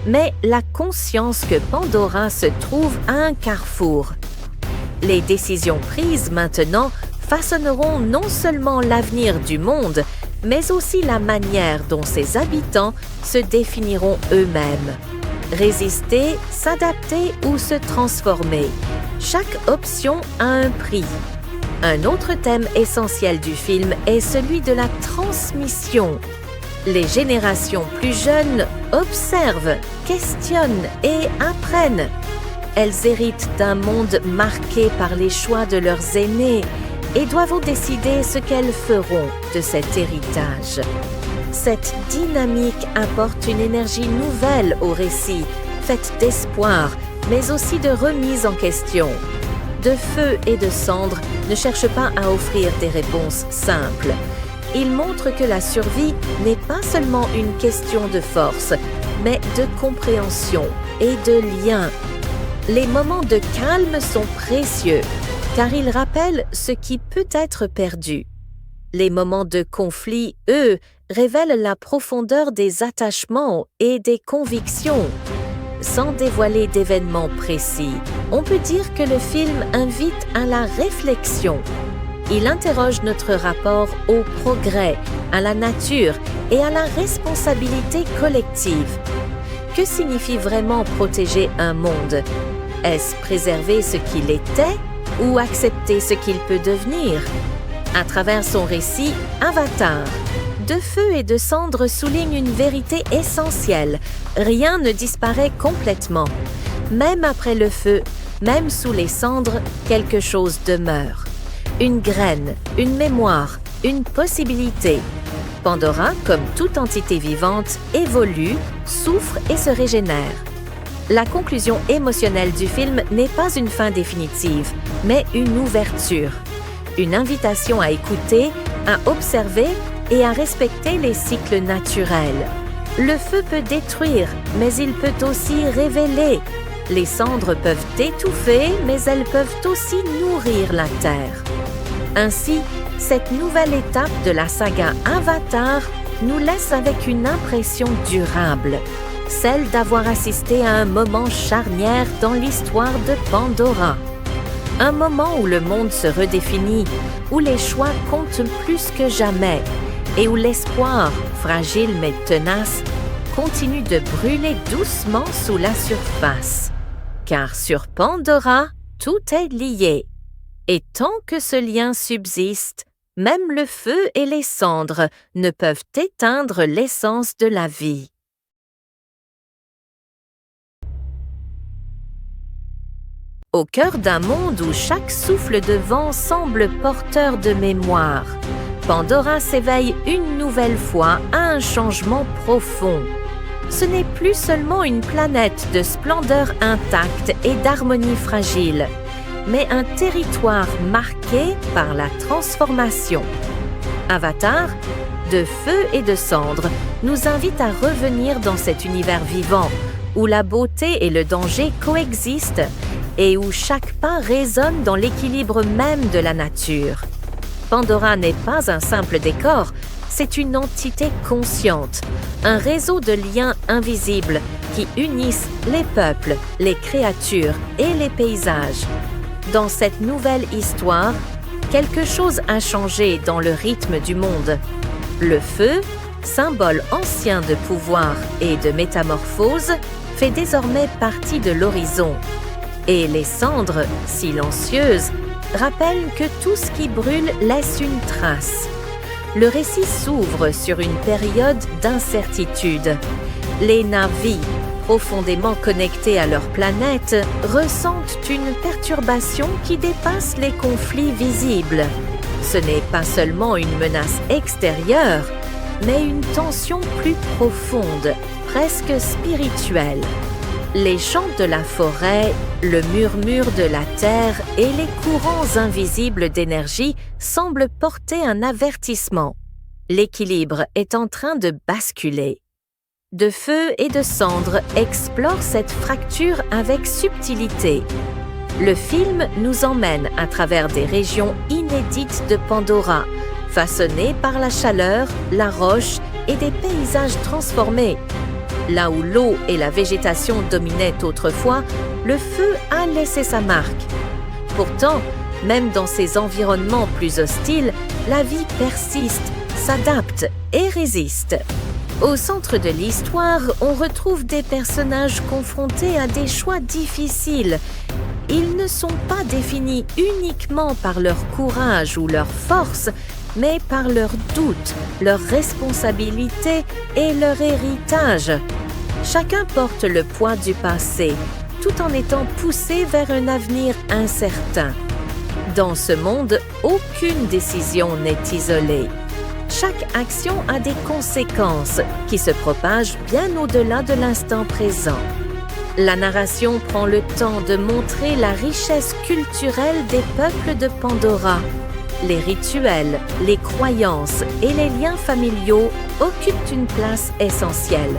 mais la conscience que Pandora se trouve à un carrefour. Les décisions prises maintenant façonneront non seulement l'avenir du monde, mais aussi la manière dont ses habitants se définiront eux-mêmes. Résister, s'adapter ou se transformer. Chaque option a un prix. Un autre thème essentiel du film est celui de la transmission. Les générations plus jeunes observent, questionnent et apprennent. Elles héritent d'un monde marqué par les choix de leurs aînés et doivent décider ce qu'elles feront de cet héritage. Cette dynamique apporte une énergie nouvelle au récit, faite d'espoir, mais aussi de remise en question. De feu et de cendre ne cherchent pas à offrir des réponses simples. Ils montrent que la survie n'est pas seulement une question de force, mais de compréhension et de lien. Les moments de calme sont précieux, car ils rappellent ce qui peut être perdu. Les moments de conflit, eux, révèlent la profondeur des attachements et des convictions. Sans dévoiler d'événements précis, on peut dire que le film invite à la réflexion. Il interroge notre rapport au progrès, à la nature et à la responsabilité collective. Que signifie vraiment protéger un monde? Est-ce préserver ce qu'il était ou accepter ce qu'il peut devenir? À travers son récit, Avatar, De feu et de cendre souligne une vérité essentielle. Rien ne disparaît complètement. Même après le feu, même sous les cendres, quelque chose demeure. Une graine, une mémoire, une possibilité. Pandora, comme toute entité vivante, évolue, souffre et se régénère. La conclusion émotionnelle du film n'est pas une fin définitive, mais une ouverture. Une invitation à écouter, à observer et à respecter les cycles naturels. Le feu peut détruire, mais il peut aussi révéler. Les cendres peuvent étouffer, mais elles peuvent aussi nourrir la terre. Ainsi, cette nouvelle étape de la saga Avatar nous laisse avec une impression durable, celle d'avoir assisté à un moment charnière dans l'histoire de Pandora. Un moment où le monde se redéfinit, où les choix comptent plus que jamais et où l'espoir, fragile mais tenace, continue de brûler doucement sous la surface. Car sur Pandora, tout est lié. Et tant que ce lien subsiste, même le feu et les cendres ne peuvent éteindre l'essence de la vie. Au cœur d'un monde où chaque souffle de vent semble porteur de mémoire, Pandora s'éveille une nouvelle fois à un changement profond. ce n'est plus seulement une planète de splendeur intacte et d'harmonie fragile, mais un territoire marqué par la transformation. Avatar, de feu et de cendre, nous invite à revenir dans cet univers vivant, où la beauté et le danger coexistent et où chaque pas résonne dans l'équilibre même de la nature. Pandora n'est pas un simple décor, c'est une entité consciente, un réseau de liens invisibles qui unissent les peuples, les créatures et les paysages. Dans cette nouvelle histoire, quelque chose a changé dans le rythme du monde. Le feu, symbole ancien de pouvoir et de métamorphose, fait désormais partie de l'horizon. Et les cendres, silencieuses, rappellent que tout ce qui brûle laisse une trace. Le récit s'ouvre sur une période d'incertitude. Les Na'vi, profondément connectés à leur planète, ressentent une perturbation qui dépasse les conflits visibles. Ce n'est pas seulement une menace extérieure, mais une tension plus profonde, presque spirituelle. Les chants de la forêt, le murmure de la terre et les courants invisibles d'énergie semblent porter un avertissement. L'équilibre est en train de basculer. De feu et de cendre explore cette fracture avec subtilité. Le film nous emmène à travers des régions inédites de Pandora, façonnées par la chaleur, la roche et des paysages transformés. Là où l'eau et la végétation dominaient autrefois, le feu a laissé sa marque. Pourtant, même dans ces environnements plus hostiles, la vie persiste, s'adapte et résiste. Au centre de l'histoire, on retrouve des personnages confrontés à des choix difficiles. Ils ne sont pas définis uniquement par leur courage ou leur force, mais par leurs doutes, leurs responsabilités et leur héritage. Chacun porte le poids du passé, tout en étant poussé vers un avenir incertain. Dans ce monde, aucune décision n'est isolée. Chaque action a des conséquences qui se propagent bien au-delà de l'instant présent. La narration prend le temps de montrer la richesse culturelle des peuples de Pandora. Les rituels, les croyances et les liens familiaux occupent une place essentielle.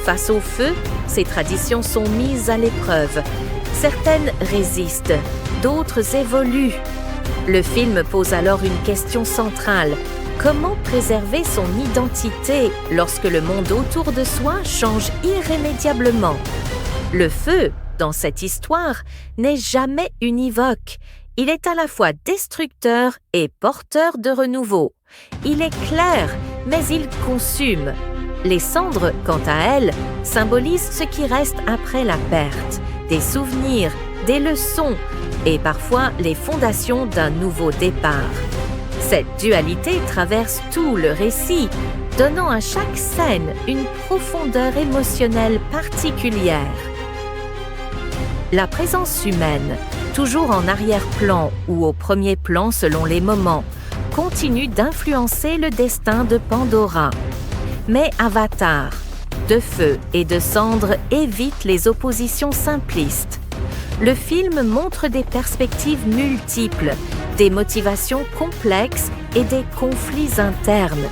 Face au feu, ces traditions sont mises à l'épreuve. Certaines résistent, d'autres évoluent. Le film pose alors une question centrale. Comment préserver son identité lorsque le monde autour de soi change irrémédiablement? Le feu, dans cette histoire, n'est jamais univoque. Il est à la fois destructeur et porteur de renouveau. Il est clair, mais il consume. Les cendres, quant à elles, symbolisent ce qui reste après la perte, des souvenirs, des leçons et parfois les fondations d'un nouveau départ. Cette dualité traverse tout le récit, donnant à chaque scène une profondeur émotionnelle particulière. La présence humaine, toujours en arrière-plan ou au premier plan selon les moments, continue d'influencer le destin de Pandora. Mais Avatar, de feu et de cendre, évite les oppositions simplistes. Le film montre des perspectives multiples, des motivations complexes et des conflits internes.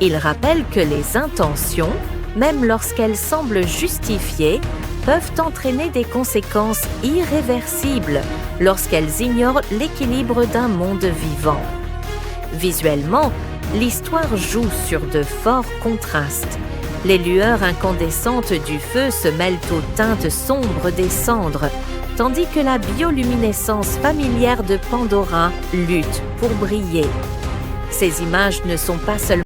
Il rappelle que les intentions, même lorsqu'elles semblent justifiées, peuvent entraîner des conséquences irréversibles lorsqu'elles ignorent l'équilibre d'un monde vivant. Visuellement, l'histoire joue sur de forts contrastes. Les lueurs incandescentes du feu se mêlent aux teintes sombres des cendres, tandis que la bioluminescence familière de Pandora lutte pour briller. Ces images ne sont pas seulement